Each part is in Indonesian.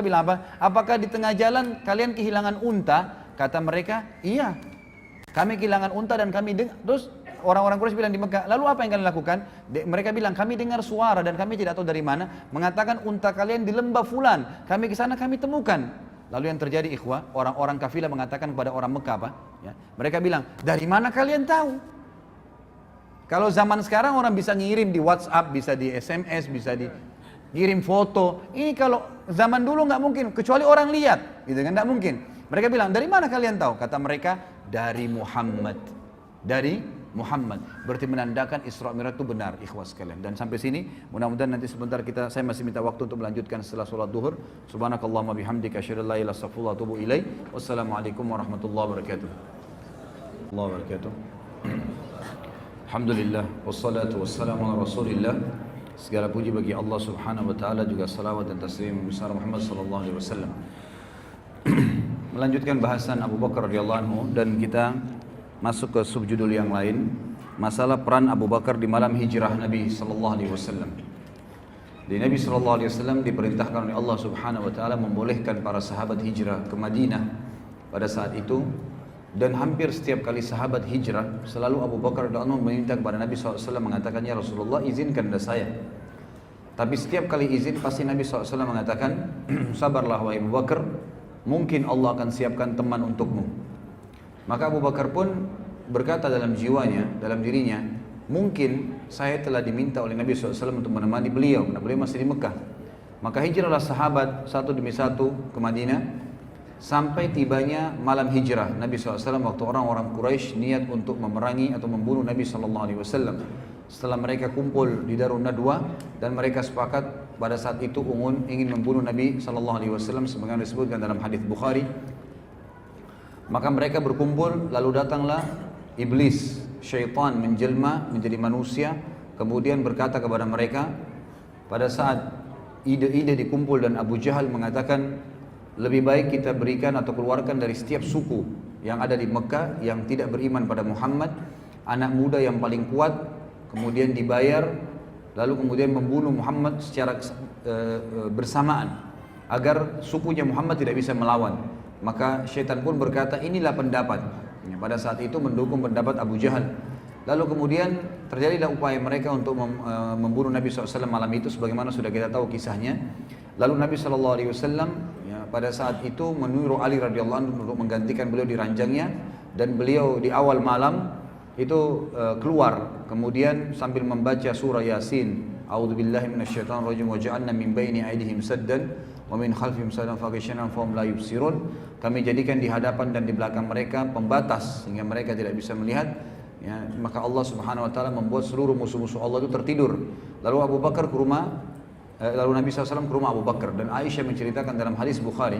bilang apa? Apakah di tengah jalan kalian kehilangan unta? Kata mereka, iya. Kami kehilangan unta dan kami dengar. Terus orang-orang Quraisy bilang di Mekah, lalu apa yang kalian lakukan? Mereka bilang, kami dengar suara dan kami tidak tahu dari mana, mengatakan unta kalian di lembah fulan. Kami ke sana kami temukan. Lalu yang terjadi ikhwah, orang-orang kafilah mengatakan kepada orang Mekah apa? Ya, mereka bilang, dari mana kalian tahu? Kalau zaman sekarang orang bisa ngirim di WhatsApp, bisa di SMS, bisa di ngirim foto. Ini kalau zaman dulu nggak mungkin, kecuali orang lihat, gitu kan? Nggak mungkin. Mereka bilang, dari mana kalian tahu? Kata mereka, dari Muhammad. Dari Muhammad. Berarti menandakan Isra Mi'raj itu benar, ikhwas sekalian. Dan sampai sini, mudah-mudahan nanti sebentar saya masih minta waktu untuk melanjutkan setelah sholat duhur. Subhanakallahumma bihamdika asyhadu an la ilaha illa anta astaghfiruka wa atubu ilaik. Wassalamualaikum warahmatullahi wabarakatuh. Allah wabarakatuh. Alhamdulillah, wassalatu wassalamu ala rasulillah. Segala puji bagi Allah subhanahu wa ta'ala, juga salawat dan taslim besar Muhammad sallallahu alaihi wasallam. Melanjutkan bahasan Abu Bakar radhiyallahu anhu, dan kita masuk ke subjudul yang lain, masalah peran Abu Bakar di malam hijrah Nabi sallallahu alaihi wasallam. Di Nabi sallallahu alaihi wasallam diperintahkan oleh Allah subhanahu wa ta'ala membolehkan para sahabat hijrah ke Madinah pada saat itu. Dan hampir setiap kali sahabat hijrah, selalu Abu Bakar radhiyallahu anhu meminta kepada Nabi SAW, mengatakan, ya Rasulullah, izinkan saya. Tapi setiap kali izin, pasti Nabi SAW mengatakan, sabarlah wahai Abu Bakar, mungkin Allah akan siapkan teman untukmu. Maka Abu Bakar pun berkata dalam jiwanya, dalam dirinya, mungkin saya telah diminta oleh Nabi SAW untuk menemani beliau, karena beliau masih di Mekah. Maka hijrahlah sahabat satu demi satu ke Madinah, sampai tibanya malam hijrah Nabi SAW, waktu orang-orang Quraisy niat untuk memerangi atau membunuh Nabi SAW. Setelah mereka kumpul di Darun Nadwa, dan mereka sepakat pada saat itu ingin membunuh Nabi SAW, sebagaimana disebutkan dalam hadis Bukhari. Maka mereka berkumpul, lalu datanglah iblis, syaitan menjelma menjadi manusia, kemudian berkata kepada mereka, pada saat ide-ide dikumpul dan Abu Jahal mengatakan, lebih baik kita berikan atau keluarkan dari setiap suku yang ada di Mekah yang tidak beriman pada Muhammad, anak muda yang paling kuat, kemudian dibayar, lalu kemudian membunuh Muhammad secara bersamaan, agar sukunya Muhammad tidak bisa melawan. Maka syaitan pun berkata, inilah pendapat. Pada saat itu mendukung pendapat Abu Jahal. Lalu kemudian terjadilah upaya mereka untuk membunuh Nabi SAW malam itu, sebagaimana sudah kita tahu kisahnya. Lalu Nabi SAW pada saat itu menyuruh Ali radhiyallahu anhu untuk menggantikan beliau di ranjangnya, dan beliau di awal malam itu keluar, kemudian sambil membaca surah Yasin, a'udzubillahi minasyaitonirrajim, wa ja'alna min baini aydihim saddan wa min khalfihim saddan faghshaynahum fahum la yubsirun. Kami jadikan di hadapan dan di belakang mereka pembatas sehingga mereka tidak bisa melihat. Ya, maka Allah Subhanahu wa taala membuat seluruh musuh-musuh Allah itu tertidur. Lalu Abu Bakar ke rumah Lalu Nabi SAW ke rumah Abu Bakar, dan Aisyah menceritakan dalam hadis Bukhari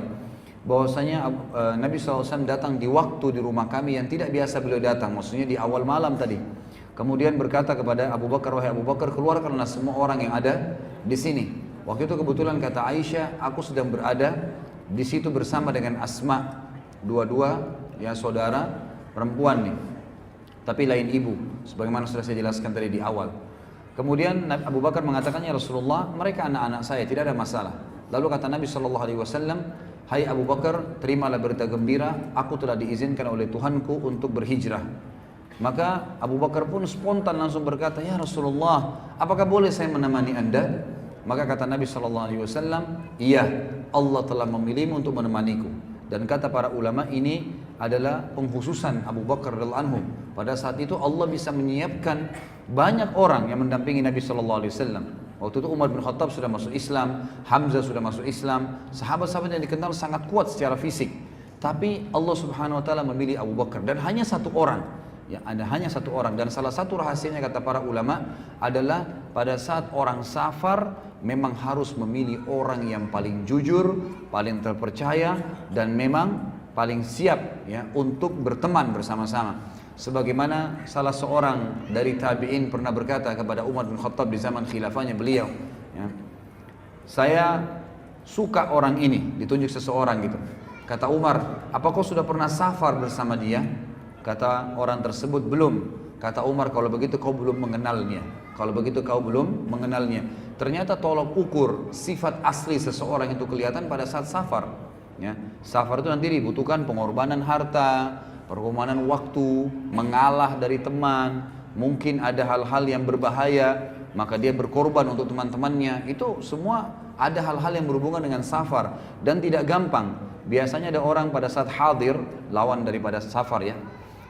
bahwasanya Nabi SAW datang di waktu di rumah kami yang tidak biasa beliau datang, maksudnya di awal malam tadi. Kemudian berkata kepada Abu Bakar, wahai Abu Bakar, keluarkanlah semua orang yang ada di sini. Waktu itu kebetulan kata Aisyah, aku sedang berada di situ bersama dengan Asma, dua-dua ya saudara perempuan nih, tapi lain ibu, sebagaimana sudah saya jelaskan tadi di awal. Kemudian Abu Bakar mengatakan, ya Rasulullah, mereka anak-anak saya, tidak ada masalah. Lalu kata Nabi SAW, hai Abu Bakar, terimalah berita gembira, aku telah diizinkan oleh Tuhanku untuk berhijrah. Maka Abu Bakar pun spontan langsung berkata, ya Rasulullah, apakah boleh saya menemani anda? Maka kata Nabi SAW, iya, Allah telah memilihmu untuk menemaniku. Dan kata para ulama, ini adalah pengkhususan Abu Bakar radhiyallahu anhu. Pada saat itu Allah bisa menyiapkan banyak orang yang mendampingi Nabi SAW. Waktu itu Umar bin Khattab sudah masuk Islam, Hamzah sudah masuk Islam, sahabat-sahabat yang dikenal sangat kuat secara fisik. Tapi Allah Subhanahu wa taala memilih Abu Bakar, dan hanya satu orang. Ya, ada hanya satu orang, dan salah satu rahasianya kata para ulama adalah pada saat orang safar memang harus memilih orang yang paling jujur, paling terpercaya, dan memang paling siap ya untuk berteman bersama-sama. Sebagaimana salah seorang dari tabi'in pernah berkata kepada Umar bin Khattab di zaman khilafahnya beliau, ya, saya suka orang ini, ditunjuk seseorang gitu. Kata Umar, apa kau sudah pernah safar bersama dia? Kata orang tersebut, belum. Kata Umar, kalau begitu kau belum mengenalnya. Kalau begitu kau belum mengenalnya. Ternyata tolok ukur sifat asli seseorang itu kelihatan pada saat safar. Ya, safar itu nanti dibutuhkan pengorbanan harta, pengorbanan waktu, mengalah dari teman, mungkin ada hal-hal yang berbahaya, maka dia berkorban untuk teman-temannya. Itu semua ada hal-hal yang berhubungan dengan safar dan tidak gampang. Biasanya ada orang pada saat hadir, lawan daripada safar ya,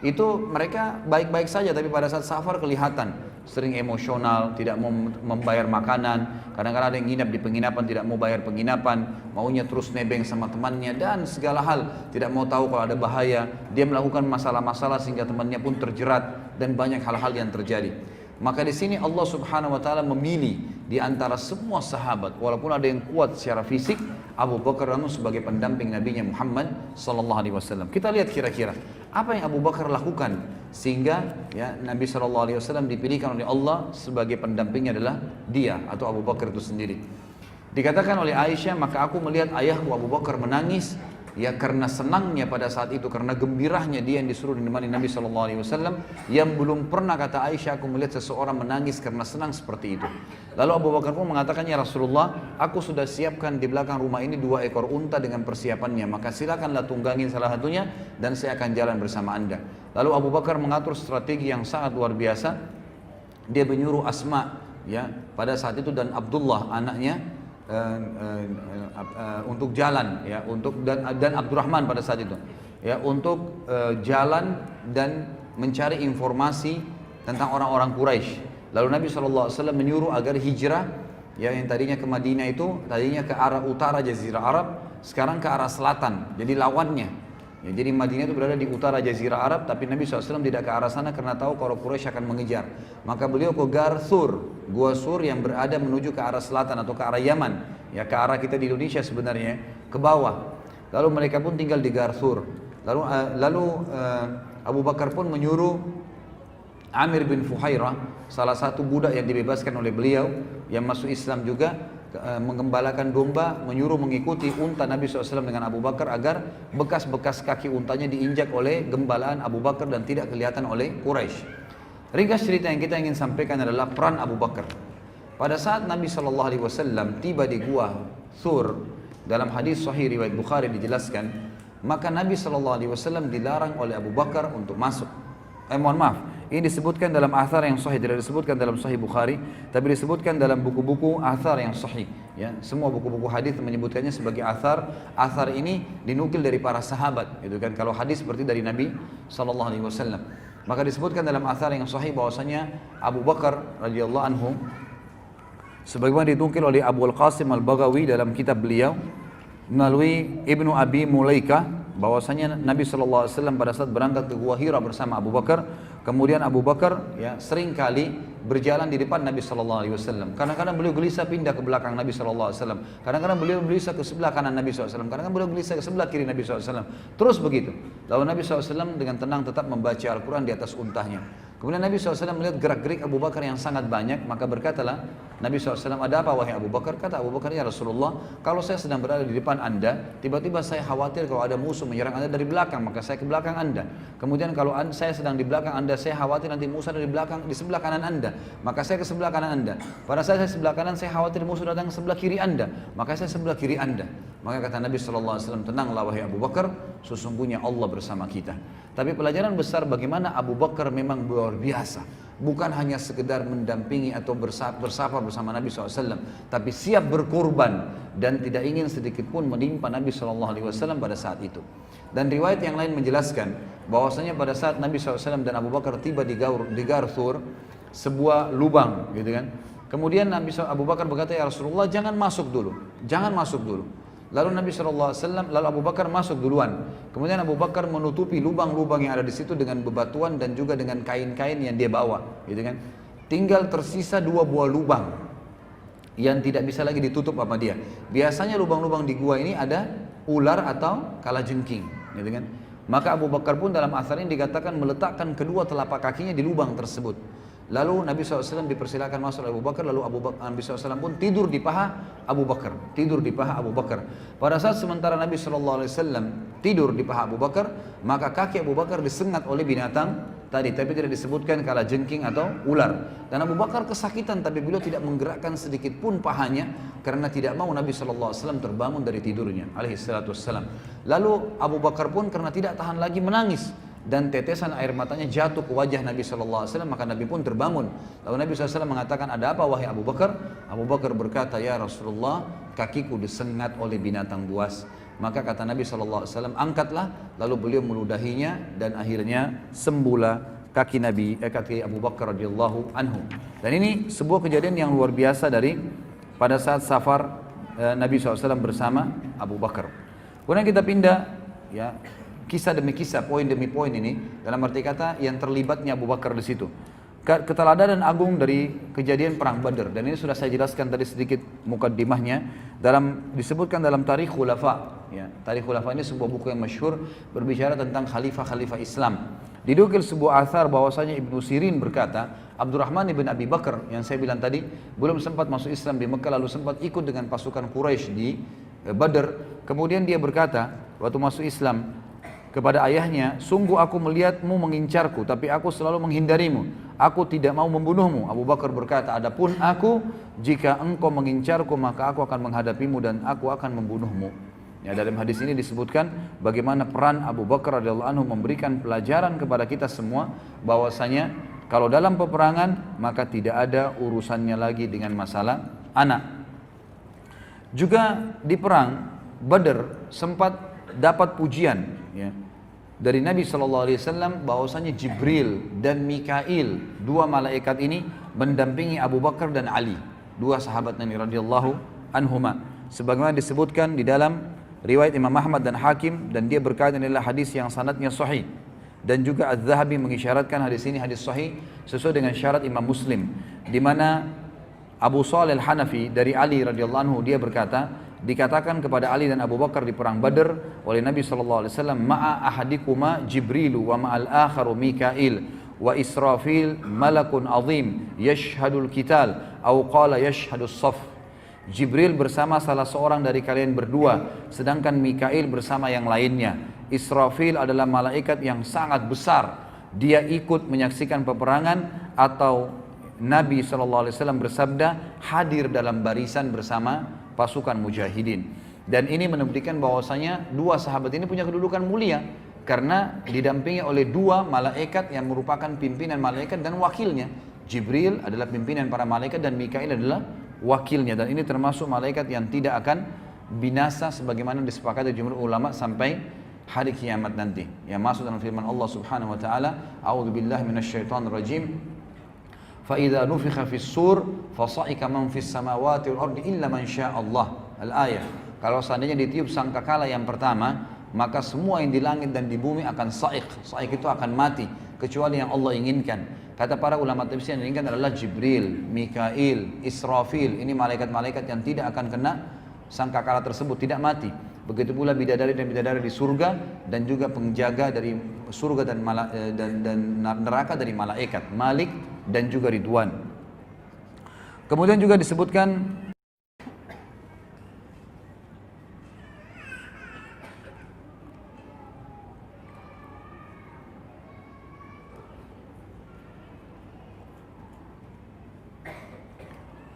itu mereka baik-baik saja, tapi pada saat safar kelihatan sering emosional, tidak mau membayar makanan, kadang-kadang ada yang nginap di penginapan tidak mau bayar penginapan, maunya terus nebeng sama temannya dan segala hal, tidak mau tahu kalau ada bahaya, dia melakukan masalah-masalah sehingga temannya pun terjerat dan banyak hal-hal yang terjadi. Maka di sini Allah Subhanahu wa taala memilih di antara semua sahabat, walaupun ada yang kuat secara fisik, Abu Bakar sebagai pendamping Nabi Muhammad sallallahu alaihi wasallam. Kita lihat kira-kira apa yang Abu Bakar lakukan sehingga ya Nabi sallallahu alaihi wasallam dipilihkan oleh Allah sebagai pendampingnya adalah dia atau Abu Bakar itu sendiri. Dikatakan oleh Aisyah, maka aku melihat ayahku Abu Bakar menangis ya karena senangnya pada saat itu, karena gembirahnya dia yang disuruh dinemani Nabi SAW, yang belum pernah, kata Aisyah, aku melihat seseorang menangis karena senang seperti itu. Lalu Abu Bakar pun mengatakan, ya Rasulullah, aku sudah siapkan di belakang rumah ini 2 ekor unta dengan persiapannya, maka silakanlah tunggangin salah satunya dan saya akan jalan bersama anda. Lalu Abu Bakar mengatur strategi yang sangat luar biasa. Dia menyuruh Asma ya pada saat itu dan Abdullah anaknya untuk jalan ya, untuk dan Abdurrahman pada saat itu ya, untuk jalan dan mencari informasi tentang orang-orang Quraisy. Lalu Nabi SAW menyuruh agar hijrah ya, yang tadinya ke Madinah itu tadinya ke arah utara Jazirah Arab, sekarang ke arah selatan, jadi lawannya ya, jadi Madinah itu berada di utara Jazirah Arab, tapi Nabi SAW tidak ke arah sana karena tahu kalau Quraisy akan mengejar. Maka beliau ke Gar Thur, Gua Sur yang berada menuju ke arah selatan atau ke arah Yaman, ya ke arah kita di Indonesia sebenarnya, ke bawah. Lalu mereka pun tinggal di Gar Thur. Lalu Abu Bakar pun menyuruh Amir bin Fuhairah, salah satu budak yang dibebaskan oleh beliau yang masuk Islam juga, menggembalakan domba, menyuruh mengikuti unta Nabi SAW dengan Abu Bakar agar bekas-bekas kaki untanya diinjak oleh gembalaan Abu Bakar dan tidak kelihatan oleh Quraisy. Ringkas cerita yang kita ingin sampaikan adalah peran Abu Bakar. Pada saat Nabi SAW tiba di Gua Thur, dalam hadis sahih riwayat Bukhari dijelaskan, maka Nabi SAW dilarang oleh Abu Bakar untuk masuk. Mohon maaf, ini disebutkan dalam athar yang sahih, tidak disebutkan dalam sahih Bukhari, tapi disebutkan dalam buku-buku athar yang sahih. Ya, semua buku-buku hadis menyebutkannya sebagai athar. Athar ini dinukil dari para sahabat, gitu kan? Kalau hadis seperti dari Nabi SAW. Maka disebutkan dalam athar yang sahih bahwasanya Abu Bakar radhiyallahu anhu, sebagaimana dinukil oleh Abu Al-Qasim Al-Baghawi dalam kitab beliau melalui Ibnu Abi Mulaika, bahwasanya Nabi SAW pada saat berangkat ke Gua Hira bersama Abu Bakar, kemudian Abu Bakar ya sering kali berjalan di depan Nabi SAW. Kadang-kadang beliau gelisah pindah ke belakang Nabi SAW. Kadang-kadang beliau gelisah ke sebelah kanan Nabi SAW. Kadang-kadang beliau gelisah ke sebelah kiri Nabi SAW. Terus begitu. Lalu Nabi SAW dengan tenang tetap membaca Al-Quran di atas untahnya. Kemudian Nabi SAW melihat gerak-gerik Abu Bakar yang sangat banyak, maka berkatalah Nabi SAW, ada apa wahai Abu Bakar? Kata Abu Bakar, ya Rasulullah, kalau saya sedang berada di depan anda, tiba-tiba saya khawatir kalau ada musuh menyerang anda dari belakang, maka saya ke belakang anda. Kemudian kalau saya sedang di belakang anda, saya khawatir nanti musuh ada di belakang, di sebelah kanan anda, maka saya ke sebelah kanan anda. Pada saat saya sebelah kanan, saya khawatir musuh datang ke sebelah kiri anda, maka saya sebelah kiri anda. Maka kata Nabi SAW, tenanglah wahai Abu Bakar, sesungguhnya Allah bersama kita. Tapi pelajaran besar bagaimana Abu Bakar memang luar biasa. Bukan hanya sekedar mendampingi atau bersafar bersama Nabi SAW, tapi siap berkorban dan tidak ingin sedikit pun menimpa Nabi SAW pada saat itu. Dan riwayat yang lain menjelaskan bahwasanya pada saat Nabi SAW dan Abu Bakar tiba di Gar Thur, sebuah lubang, gitu kan. Kemudian Abu Bakar berkata, ya Rasulullah, jangan masuk dulu, jangan masuk dulu. Lalu Nabi SAW, lalu Abu Bakar masuk duluan. Kemudian Abu Bakar menutupi lubang-lubang yang ada di situ dengan bebatuan dan juga dengan kain-kain yang dia bawa, gitu kan. Tinggal tersisa 2 buah lubang yang tidak bisa lagi ditutup sama dia. Biasanya lubang-lubang di gua ini ada ular atau kalajengking, gitu kan. Maka Abu Bakar pun dalam asar ini dikatakan meletakkan kedua telapak kakinya di lubang tersebut. Lalu Nabi SAW dipersilakan masuk oleh Abu Bakar, lalu Nabi SAW pun tidur di paha Abu Bakar, tidur di paha Abu Bakar. Pada saat sementara Nabi SAW tidur di paha Abu Bakar, maka kaki Abu Bakar disengat oleh binatang tadi, tapi tidak disebutkan kalajengking atau ular. Dan Abu Bakar kesakitan, tapi beliau tidak menggerakkan sedikit pun pahanya karena tidak mau Nabi SAW terbangun dari tidurnya alaihi salatu wassalam. Lalu Abu Bakar pun karena tidak tahan lagi menangis dan tetesan air matanya jatuh ke wajah Nabi SAW, maka Nabi pun terbangun. Lalu Nabi SAW mengatakan, ada apa wahai Abu Bakar? Abu Bakar berkata, ya Rasulullah, kakiku disengat oleh binatang buas. Maka kata Nabi SAW, angkatlah. Lalu beliau meludahinya dan akhirnya sembuhlah kaki Abu Bakar radhiyallahu anhu. Dan ini sebuah kejadian yang luar biasa dari pada saat safar Nabi SAW bersama Abu Bakar. Kemudian kita pindah, ya, kisah demi kisah, poin demi poin ini, dalam arti kata yang terlibatnya Abu Bakar di situ. Keteladanan agung dari kejadian perang Badar, dan ini sudah saya jelaskan tadi sedikit mukaddimahnya, disebutkan dalam Tarikh Khulafa. Ya, Tarikh Khulafa ini sebuah buku yang masyhur berbicara tentang khalifah-khalifah Islam. Didukil sebuah athar bahwasanya Ibnu Sirin berkata, Abdurrahman ibn Abi Bakar yang saya bilang tadi belum sempat masuk Islam di Mekah, lalu sempat ikut dengan pasukan Quraisy di Badar. Kemudian dia berkata waktu masuk Islam kepada ayahnya, sungguh aku melihatmu mengincarku, tapi aku selalu menghindarimu. Aku tidak mau membunuhmu. Abu Bakar berkata, adapun aku, jika engkau mengincarku, maka aku akan menghadapimu dan aku akan membunuhmu. Ya, dalam hadis ini disebutkan bagaimana peran Abu Bakar radhiyallahu anhu memberikan pelajaran kepada kita semua, bahwasanya kalau dalam peperangan maka tidak ada urusannya lagi dengan masalah anak. Juga di perang Badar sempat dapat pujian, ya, dari Nabi SAW bahwasanya Jibril dan Mikail, dua malaikat ini mendampingi Abu Bakar dan Ali, dua sahabat Nabi radhiyallahu anhuma. Sebagaimana disebutkan di dalam riwayat Imam Ahmad dan Hakim, dan dia berkata inilah hadis yang sanadnya sahih. Dan juga Az-Zahabi mengisyaratkan hadis ini hadis sahih sesuai dengan syarat Imam Muslim, di mana Abu Shalih Al-Hanafi dari Ali radhiyallahu anhu dia berkata, dikatakan kepada Ali dan Abu Bakar di perang Badar oleh Nabi SAW, ma'a ahadikuma Jibrilu wa ma'al akharu Mikail wa Israfil malakun azim yashhadul kital au qala yashhadus saf. Jibril bersama salah seorang dari kalian berdua, sedangkan Mikail bersama yang lainnya. Israfil adalah malaikat yang sangat besar, dia ikut menyaksikan peperangan, atau Nabi SAW bersabda hadir dalam barisan bersama pasukan mujahidin. Dan ini menunjukkan bahwasanya dua sahabat ini punya kedudukan mulia karena didampingi oleh dua malaikat yang merupakan pimpinan malaikat dan wakilnya. Jibril adalah pimpinan para malaikat dan Mikail adalah wakilnya, dan ini termasuk malaikat yang tidak akan binasa sebagaimana disepakati jumhur ulama sampai hari kiamat nanti. Yang masuk dalam firman Allah Subhanahu wa taala, a'udzubillahi minasyaitonirrajim. فَإِذَا نُفِخَ فِي الصُّورِ فَصَعِقَ مَنْ فِي السَّمَاوَاتِ وَالْأَرْضِ إِلَّا مَنْ شَاءَ اللَّهُ. Al-ayah. Kalau seandainya ditiup sangkakala yang pertama, maka semua yang di langit dan di bumi akan sa'iq. Sa'iq itu akan mati kecuali yang Allah inginkan. Kata para ulama tafsir yang diinginkan adalah Jibril, Mikail, Israfil. Ini malaikat-malaikat yang tidak akan kena sangkakala tersebut, tidak mati. Begitu pula bidadari dan bidadari di surga, dan juga penjaga dari surga dan neraka dari malaikat, Malik dan juga Ridwan. Kemudian juga disebutkan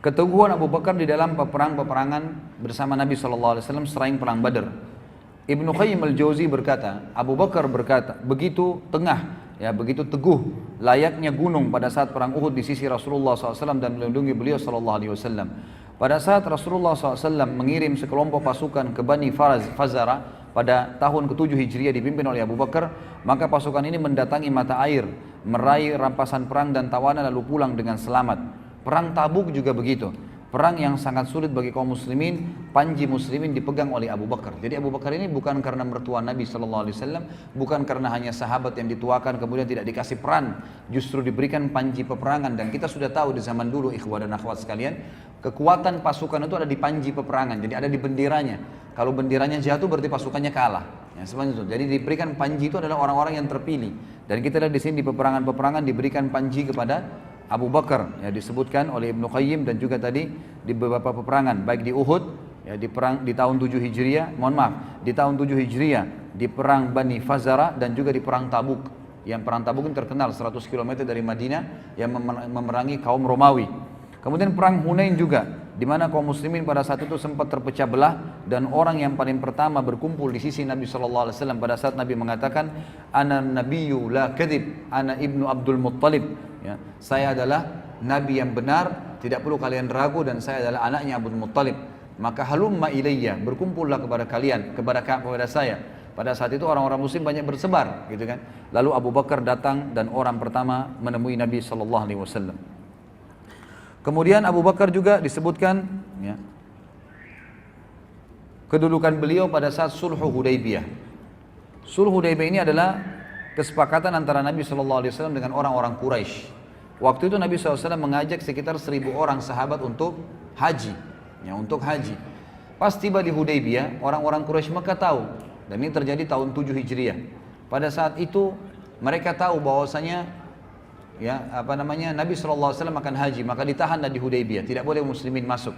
keteguhan Abu Bakar di dalam peperangan bersama Nabi SAW selain perang Badar. Ibnu Qayyim al-Jauzi berkata, Abu Bakar berkata, begitu teguh layaknya gunung pada saat perang Uhud di sisi Rasulullah SAW dan melindungi beliau SAW. Pada saat Rasulullah SAW mengirim sekelompok pasukan ke Bani Fazara pada tahun ke-7 Hijriah dipimpin oleh Abu Bakar, maka pasukan ini mendatangi mata air, meraih rampasan perang dan tawanan lalu pulang dengan selamat. Perang Tabuk juga begitu. Perang yang sangat sulit bagi kaum muslimin, panji muslimin dipegang oleh Abu Bakar. Jadi Abu Bakar ini bukan karena mertua Nabi SAW, bukan karena hanya sahabat yang dituakan kemudian tidak dikasih peran, justru diberikan panji peperangan. Dan kita sudah tahu di zaman dulu, ikhwah dan akhwat sekalian, kekuatan pasukan itu ada di panji peperangan, jadi ada di benderanya. Kalau benderanya jatuh berarti pasukannya kalah. Ya, seperti itu. Jadi diberikan panji itu adalah orang-orang yang terpilih. Dan kita lihat di sini di peperangan-peperangan diberikan panji kepada Abu Bakar, ya, disebutkan oleh Ibnu Qayyim dan juga tadi di beberapa peperangan, baik di Uhud, ya, di perang di tahun 7 Hijriah, di tahun 7 Hijriah di perang Bani Fazara dan juga di perang Tabuk. yang perang Tabuk ini terkenal 100 km dari Madinah yang memerangi kaum Romawi. Kemudian perang Hunain juga, di mana kaum muslimin pada saat itu sempat terpecah belah dan orang yang paling pertama berkumpul di sisi Nabi SAW pada saat Nabi mengatakan, Ana nabiyyu la kadhib, ana ibnu Abdul Muttalib. Ya, saya adalah Nabi yang benar, tidak perlu kalian ragu, dan saya adalah anaknya Abdul Muttalib. Maka halumma ilayya, berkumpullah kepada kalian, kepada saya. Pada saat itu orang-orang muslim banyak bersebar, gitu kan. Lalu Abu Bakar datang dan orang pertama menemui Nabi SAW. Kemudian Abu Bakar juga disebutkan ya, kedudukan beliau pada saat Sulhu Hudaybiyah. Sulhu Hudaybiyah ini adalah kesepakatan antara Nabi SAW dengan orang-orang Quraisy. Waktu itu Nabi SAW mengajak sekitar 1.000 orang sahabat untuk haji. Ya, untuk haji. Pas tiba di Hudaybiyah, orang-orang Quraisy Mekah tahu, dan ini terjadi tahun 7 Hijriah. Pada saat itu mereka tahu bahwasanya Nabi SAW akan haji, maka ditahanlah di Hudaybiyah, tidak boleh muslimin masuk.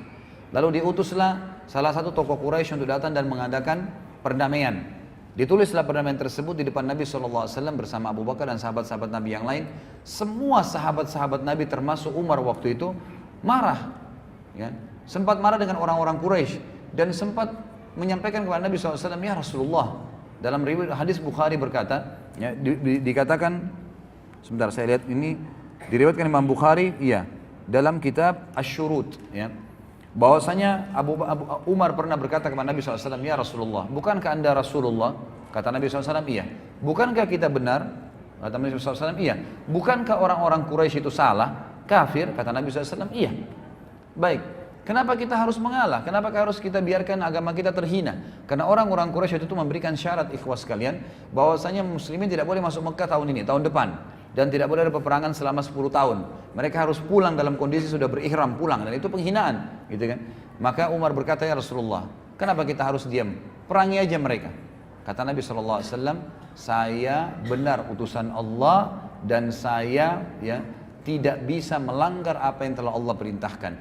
Lalu diutuslah salah satu tokoh Quraisy untuk datang dan mengadakan perdamaian. Ditulislah perdamaian tersebut di depan Nabi SAW bersama Abu Bakar dan sahabat-sahabat Nabi yang lain. Semua sahabat-sahabat Nabi termasuk Umar waktu itu marah, ya, sempat marah dengan orang-orang Quraisy dan sempat menyampaikan kepada Nabi SAW, ya Rasulullah, dalam riwayat hadis Bukhari berkata, ya, dikatakan, sebentar saya lihat ini diriwayatkan Imam Bukhari, iya, dalam kitab Asy-Syurut, ya, bahwasanya Umar pernah berkata kepada Nabi SAW, ya Rasulullah, bukankah anda Rasulullah? Kata Nabi SAW, iya. Bukankah kita benar? Kata Nabi SAW, iya. Bukankah orang-orang Quraisy itu salah, kafir? Kata Nabi SAW, iya. Baik, kenapa kita harus mengalah? Kenapa harus kita biarkan agama kita terhina? Karena orang-orang Quraisy itu memberikan syarat, ikhwas sekalian, bahwasanya muslimin tidak boleh masuk Mekah tahun ini, tahun depan. Dan tidak boleh ada peperangan selama 10 tahun. Mereka harus pulang dalam kondisi sudah berihram pulang, dan itu penghinaan, gitu kan? Maka Umar berkata, ya Rasulullah, kenapa kita harus diam? Perangi aja mereka. Kata Nabi SAW, saya benar utusan Allah dan saya tidak bisa melanggar apa yang telah Allah perintahkan.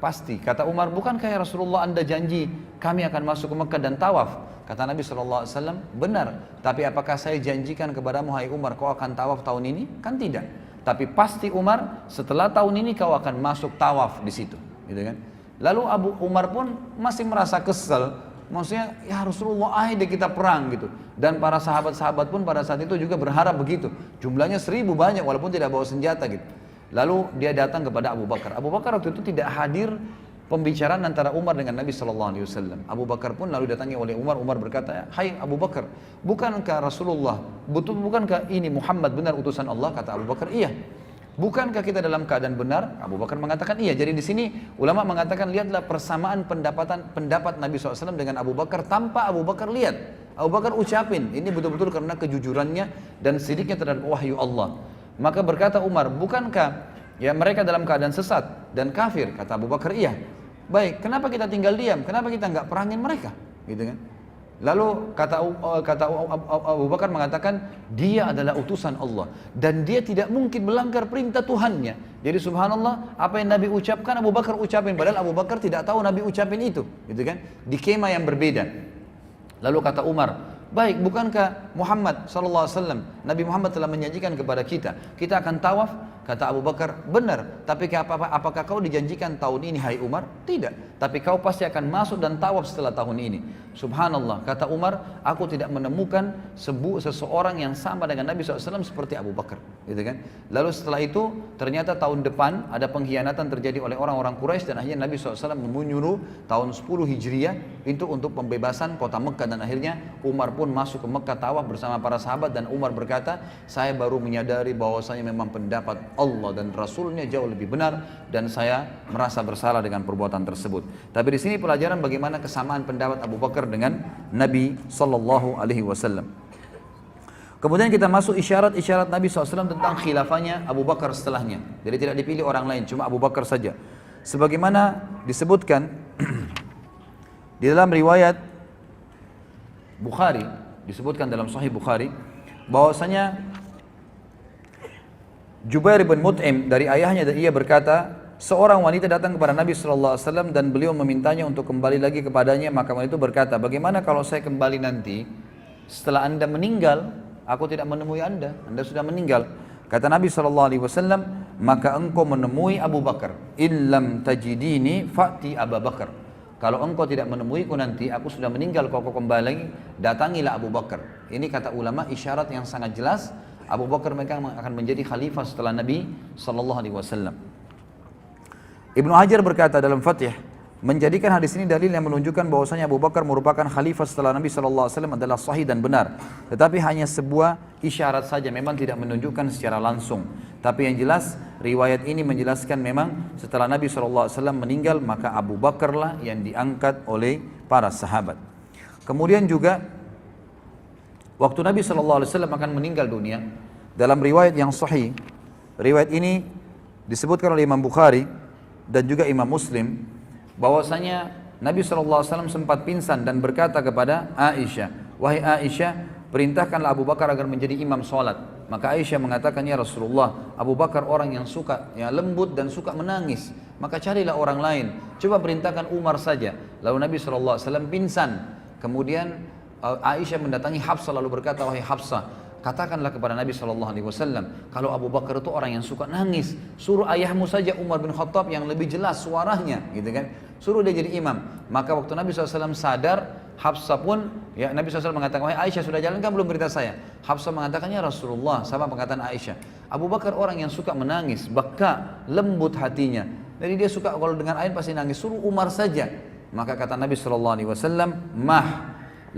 Pasti, kata Umar, bukankah ya Rasulullah anda janji kami akan masuk ke Mekah dan tawaf? Kata Nabi SAW, benar, tapi apakah saya janjikan kepadamu, hai Umar, kau akan tawaf tahun ini? Kan tidak. Tapi pasti Umar, setelah tahun ini kau akan masuk tawaf di situ, gitu kan? Lalu Abu Umar pun masih merasa kesel, maksudnya, ya Rasulullah, ayo deh kita perang gitu. Dan para sahabat-sahabat pun pada saat itu juga berharap begitu. Jumlahnya 1.000 banyak, walaupun tidak bawa senjata gitu. Lalu dia datang kepada Abu Bakar. Abu Bakar waktu itu tidak hadir pembicaraan antara Umar dengan Nabi SAW. Abu Bakar pun lalu datangi oleh Umar. Umar berkata, hai Abu Bakar, bukankah Rasulullah, bukankah ini Muhammad benar utusan Allah? Kata Abu Bakar, iya. Bukankah kita dalam keadaan benar? Abu Bakar mengatakan iya. Jadi di sini ulama mengatakan, lihatlah persamaan pendapat Nabi SAW dengan Abu Bakar tanpa Abu Bakar lihat. Abu Bakar ucapin, ini betul-betul karena kejujurannya dan sidiknya terhadap wahyu Allah. Maka berkata Umar, bukankah ya mereka dalam keadaan sesat dan kafir? Kata Abu Bakar, iya. Baik, kenapa kita tinggal diam? Kenapa kita nggak perangin mereka? Gitu kan? Lalu kata Abu Bakar mengatakan, dia adalah utusan Allah dan dia tidak mungkin melanggar perintah Tuhannya. Jadi subhanallah, apa yang Nabi ucapkan Abu Bakar ucapin, padahal Abu Bakar tidak tahu Nabi ucapin itu, gitu kan? Di kemah yang berbeda. Lalu kata Umar, baik, bukankah Muhammad SAW, Nabi Muhammad telah menjanjikan kepada kita akan tawaf? Kata Abu Bakar, benar, tapi apakah kau dijanjikan tahun ini, hai Umar? Tidak, tapi kau pasti akan masuk dan tawaf setelah tahun ini. Subhanallah, kata Umar, aku tidak menemukan seseorang yang sama dengan Nabi SAW seperti Abu Bakar, gitu kan? Lalu setelah itu, ternyata tahun depan ada pengkhianatan terjadi oleh orang-orang Quraisy dan akhirnya Nabi SAW menyuruh tahun 10 Hijriah itu untuk pembebasan kota Mekah, dan akhirnya Umar pun masuk ke Mekah tawaf bersama para sahabat. Dan Umar berkata, saya baru menyadari bahwasanya memang pendapat Allah dan Rasulnya jauh lebih benar, dan saya merasa bersalah dengan perbuatan tersebut. Tapi di sini pelajaran bagaimana kesamaan pendapat Abu Bakar dengan Nabi Sallallahu Alaihi Wasallam. Kemudian kita masuk isyarat-isyarat Nabi SAW tentang khilafahnya Abu Bakar setelahnya. Jadi tidak dipilih orang lain, cuma Abu Bakar saja. Sebagaimana disebutkan di dalam riwayat Bukhari, disebutkan dalam Sahih Bukhari, bahwasanya Jubair bin Mut'im dari ayahnya, dan ia berkata, seorang wanita datang kepada Nabi SAW dan beliau memintanya untuk kembali lagi kepadanya. Maka wanita itu berkata, bagaimana kalau saya kembali nanti setelah anda meninggal, aku tidak menemui anda sudah meninggal. Kata Nabi SAW, maka engkau menemui Abu Bakar. Illam tajidini fa'ti Abu Bakar. Kalau engkau tidak menemuiku nanti, aku sudah meninggal, kalau kau kembali, datangilah Abu Bakar. Ini kata ulama isyarat yang sangat jelas, Abu Bakar mereka akan menjadi khalifah setelah Nabi SAW. Ibnu Hajar berkata dalam Fathih, menjadikan hadis ini dalil yang menunjukkan bahwasanya Abu Bakar merupakan khalifah setelah Nabi SAW adalah sahih dan benar. Tetapi hanya sebuah isyarat saja, memang tidak menunjukkan secara langsung. Tapi yang jelas, riwayat ini menjelaskan memang setelah Nabi SAW meninggal, maka Abu Bakarlah yang diangkat oleh para sahabat. Kemudian juga, waktu Nabi SAW akan meninggal dunia, dalam riwayat yang sahih, riwayat ini disebutkan oleh Imam Bukhari dan juga Imam Muslim, bahwasanya Nabi SAW sempat pingsan dan berkata kepada Aisyah, wahai Aisyah, perintahkanlah Abu Bakar agar menjadi imam sholat. Maka Aisyah mengatakan, ya Rasulullah, Abu Bakar orang yang suka, yang lembut dan suka menangis, maka carilah orang lain, coba perintahkan Umar saja. Lalu Nabi SAW pingsan. Kemudian Aisyah mendatangi Hafsah lalu berkata, wahai Hafsah, katakanlah kepada Nabi SAW, kalau Abu Bakar itu orang yang suka nangis, suruh ayahmu saja Umar bin Khattab yang lebih jelas suaranya, gitu kan? Suruh dia jadi imam. Maka waktu Nabi SAW sadar, Hafsah pun, ya Nabi SAW mengatakan, wahai Aisyah, sudah jalan kan belum berita saya? Hafsah mengatakan, ya Rasulullah, sama perkataan Aisyah, Abu Bakar orang yang suka menangis, baka, lembut hatinya. Jadi dia suka kalau dengan air pasti nangis, suruh Umar saja. Maka kata Nabi SAW, mah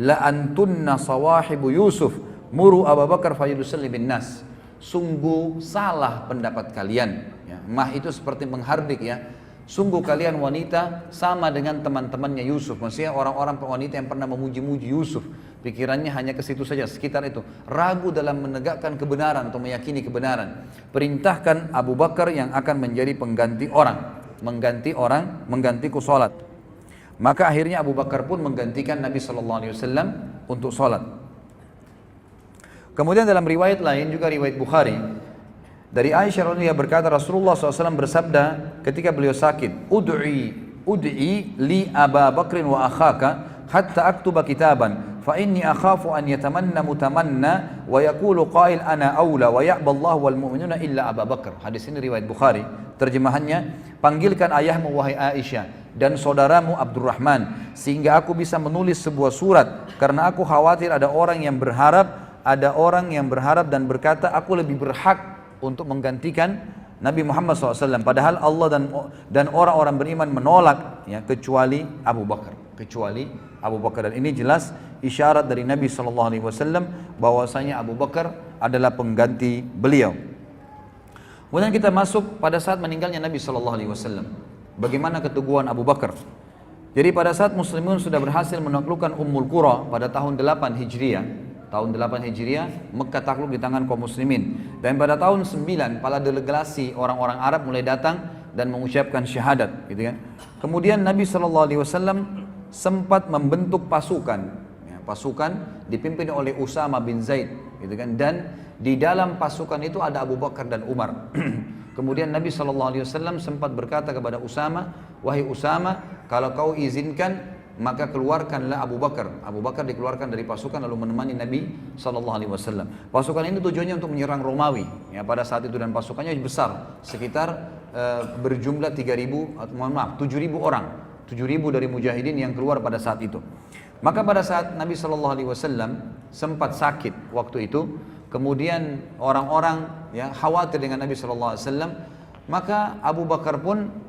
la antunna sawahibu Yusuf muru Abu Bakar fayusalli bin nas. Sungguh salah pendapat kalian, ya, mah itu seperti menghardik, ya. Sungguh kalian wanita sama dengan teman-temannya Yusuf. Maksudnya orang-orang wanita yang pernah memuji-muji Yusuf, pikirannya hanya ke situ saja, sekitar itu, ragu dalam menegakkan kebenaran atau meyakini kebenaran. Perintahkan Abu Bakar yang akan menjadi pengganti orang, menggantiku sholat. Maka akhirnya Abu Bakar pun menggantikan Nabi SAW untuk sholat. Kemudian dalam riwayat lain, juga riwayat Bukhari, dari Aisyah radhiyallahu berkata, Rasulullah SAW bersabda ketika beliau sakit, ud'i li Aba Bakrin wa akhaka hatta aktuba kitaban fa inni akhafu an yatamanna mutamanna wa yaqulu qail ana aula wa ya'ba Allah wal mu'minuna illa Aba Bakr. Hadis ini riwayat Bukhari. Terjemahannya, panggilkan ayahmu wahai Aisyah dan saudaramu Abdurrahman sehingga aku bisa menulis sebuah surat, karena aku khawatir ada orang yang berharap dan berkata aku lebih berhak untuk menggantikan Nabi Muhammad SAW, padahal Allah dan orang-orang beriman menolak, ya, kecuali Abu Bakar. Dan ini jelas isyarat dari Nabi SAW bahwasanya Abu Bakar adalah pengganti beliau. Kemudian kita masuk pada saat meninggalnya Nabi SAW. Bagaimana keteguhan Abu Bakar? Jadi pada saat Muslimun sudah berhasil menaklukkan Ummul Qura pada tahun 8 Hijriah, Mekah takluk di tangan kaum muslimin. Dan pada tahun 9, para delegasi orang-orang Arab mulai datang dan mengucapkan syahadat, gitu kan. Kemudian Nabi SAW sempat membentuk pasukan, ya, pasukan dipimpin oleh Usama bin Zaid, gitu kan. Dan di dalam pasukan itu ada Abu Bakar dan Umar. Kemudian Nabi SAW sempat berkata kepada Usama, wahai Usama, kalau kau izinkan, maka keluarkanlah Abu Bakar. Abu Bakar dikeluarkan dari pasukan lalu menemani Nabi SAW. Pasukan ini tujuannya untuk menyerang Romawi, ya, pada saat itu, dan pasukannya besar, sekitar berjumlah 7.000 orang, 7.000 dari mujahidin yang keluar pada saat itu. Maka pada saat Nabi SAW sempat sakit waktu itu, kemudian orang-orang, ya, khawatir dengan Nabi SAW, maka Abu Bakar pun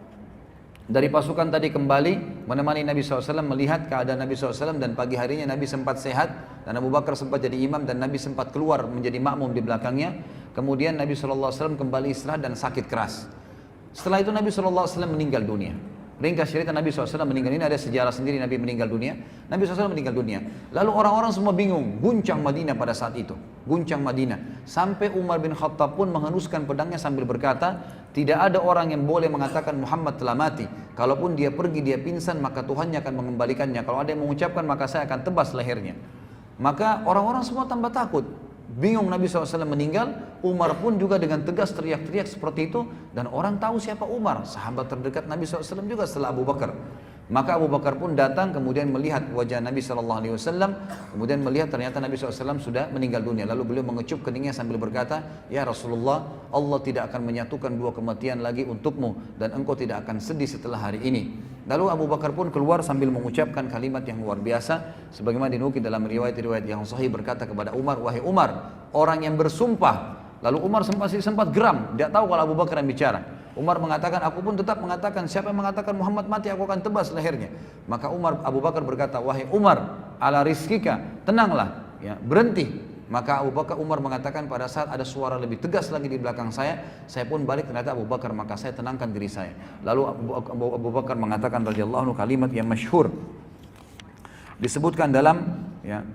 dari pasukan tadi kembali menemani Nabi SAW, melihat keadaan Nabi SAW, dan pagi harinya Nabi sempat sehat dan Abu Bakar sempat jadi imam dan Nabi sempat keluar menjadi makmum di belakangnya. Kemudian Nabi SAW kembali istirahat dan sakit keras. Setelah itu Nabi SAW meninggal dunia. Ringkas cerita, Nabi SAW meninggal, ini ada sejarah sendiri Nabi meninggal dunia. Nabi SAW meninggal dunia. Lalu orang-orang semua bingung, guncang Madinah pada saat itu. Guncang Madinah. Sampai Umar bin Khattab pun menghenuskan pedangnya sambil berkata, tidak ada orang yang boleh mengatakan Muhammad telah mati. Kalaupun dia pergi, dia pingsan, maka Tuhannya akan mengembalikannya. Kalau ada yang mengucapkan, maka saya akan tebas lehernya. Maka orang-orang semua tambah takut. Bingung Nabi SAW meninggal, Umar pun juga dengan tegas teriak-teriak seperti itu, dan orang tahu siapa Umar, sahabat terdekat Nabi SAW juga setelah Abu Bakar. Maka Abu Bakar pun datang kemudian melihat wajah Nabi SAW, kemudian melihat ternyata Nabi SAW sudah meninggal dunia. Lalu beliau mengecup keningnya sambil berkata, "Ya Rasulullah, Allah tidak akan menyatukan dua kematian lagi untukmu dan engkau tidak akan sedih setelah hari ini." Lalu Abu Bakar pun keluar sambil mengucapkan kalimat yang luar biasa, sebagaimana dinukil dalam riwayat-riwayat yang sahih, berkata kepada Umar, "Wahai Umar, orang yang bersumpah." Lalu Umar sempat geram, tidak tahu kalau Abu Bakar yang bicara. Umar mengatakan, "Aku pun tetap mengatakan, siapa yang mengatakan Muhammad mati, aku akan tebas lehernya." Maka Abu Bakar berkata, "Wahai Umar, ala rizkika, tenanglah, ya, berhenti." Maka Umar mengatakan, pada saat ada suara lebih tegas lagi di belakang saya pun balik, ternyata Abu Bakar, maka saya tenangkan diri saya. Lalu Abu Bakar mengatakan radhiyallahu anhu kalimat yang masyhur disebutkan dalam, ya,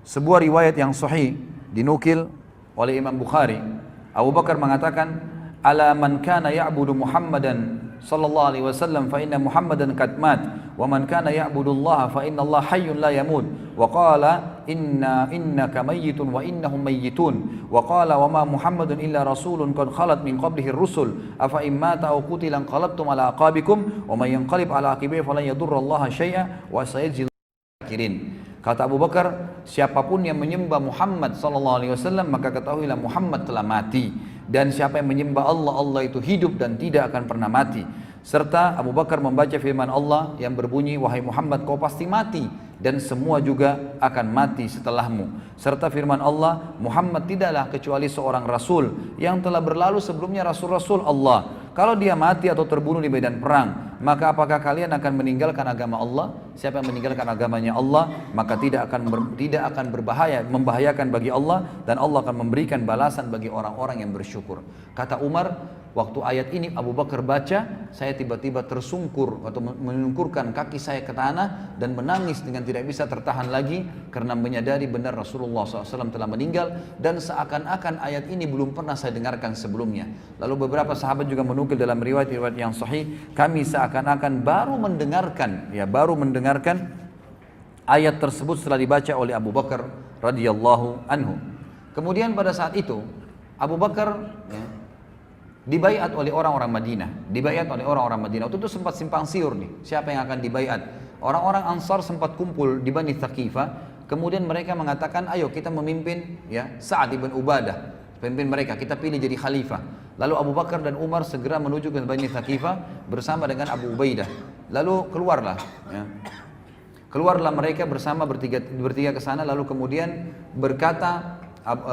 sebuah riwayat yang sahih dinukil oleh Imam Bukhari. Abu Bakar mengatakan, "Ala man kana ya'budu Muhammadan sallallahu alaihi wasallam fa inna Muhammadan qad mat wa man kana ya'budu Allah fa inna Allah hayyun la yamut wa qala innaka mayyitun wa innahum mayyitun wa qala wa ma Muhammadun illa rasulun qad khalat min qablihi ar-rusul afa in mata aw qutila qalabtum ala aqabikum wa man yanqalib ala aqibihi falan yadurra Allah syai'a wa sayajzil kafirin." Kata Abu Bakar, siapapun yang menyembah Muhammad SAW, maka ketahuilah Muhammad telah mati. Dan siapa yang menyembah Allah, Allah itu hidup dan tidak akan pernah mati. Serta Abu Bakar membaca firman Allah yang berbunyi, "Wahai Muhammad, kau pasti mati dan semua juga akan mati setelahmu." Serta firman Allah, "Muhammad tidaklah kecuali seorang rasul yang telah berlalu sebelumnya rasul-rasul Allah. Kalau dia mati atau terbunuh di medan perang, maka apakah kalian akan meninggalkan agama Allah? Siapa yang meninggalkan agamanya Allah, maka tidak akan membahayakan bagi Allah, dan Allah akan memberikan balasan bagi orang-orang yang bersyukur." Kata Umar, waktu ayat ini Abu Bakar baca, saya tiba-tiba tersungkur atau menungkurkan kaki saya ke tanah dan menangis dengan tidak bisa tertahan lagi karena menyadari benar Rasulullah SAW telah meninggal, dan seakan-akan ayat ini belum pernah saya dengarkan sebelumnya. Lalu beberapa sahabat juga menukil dalam riwayat-riwayat yang sahih, kami seakan-akan baru mendengarkan ayat tersebut setelah dibaca oleh Abu Bakar radhiyallahu anhu. Kemudian pada saat itu Abu Bakar, ya, dibaiat oleh orang-orang Madinah. Waktu itu sempat simpang siur nih, siapa yang akan dibaiat. Orang-orang Ansar sempat kumpul di Bani Thaqifah. Kemudian mereka mengatakan, "Ayo kita memimpin, ya, Sa'ad ibn Ubadah, pemimpin mereka, kita pilih jadi khalifah." Lalu Abu Bakar dan Umar segera menuju ke Bani Thaqifah bersama dengan Abu Ubaidah. Lalu keluarlah mereka bersama bertiga ke sana. Lalu kemudian berkata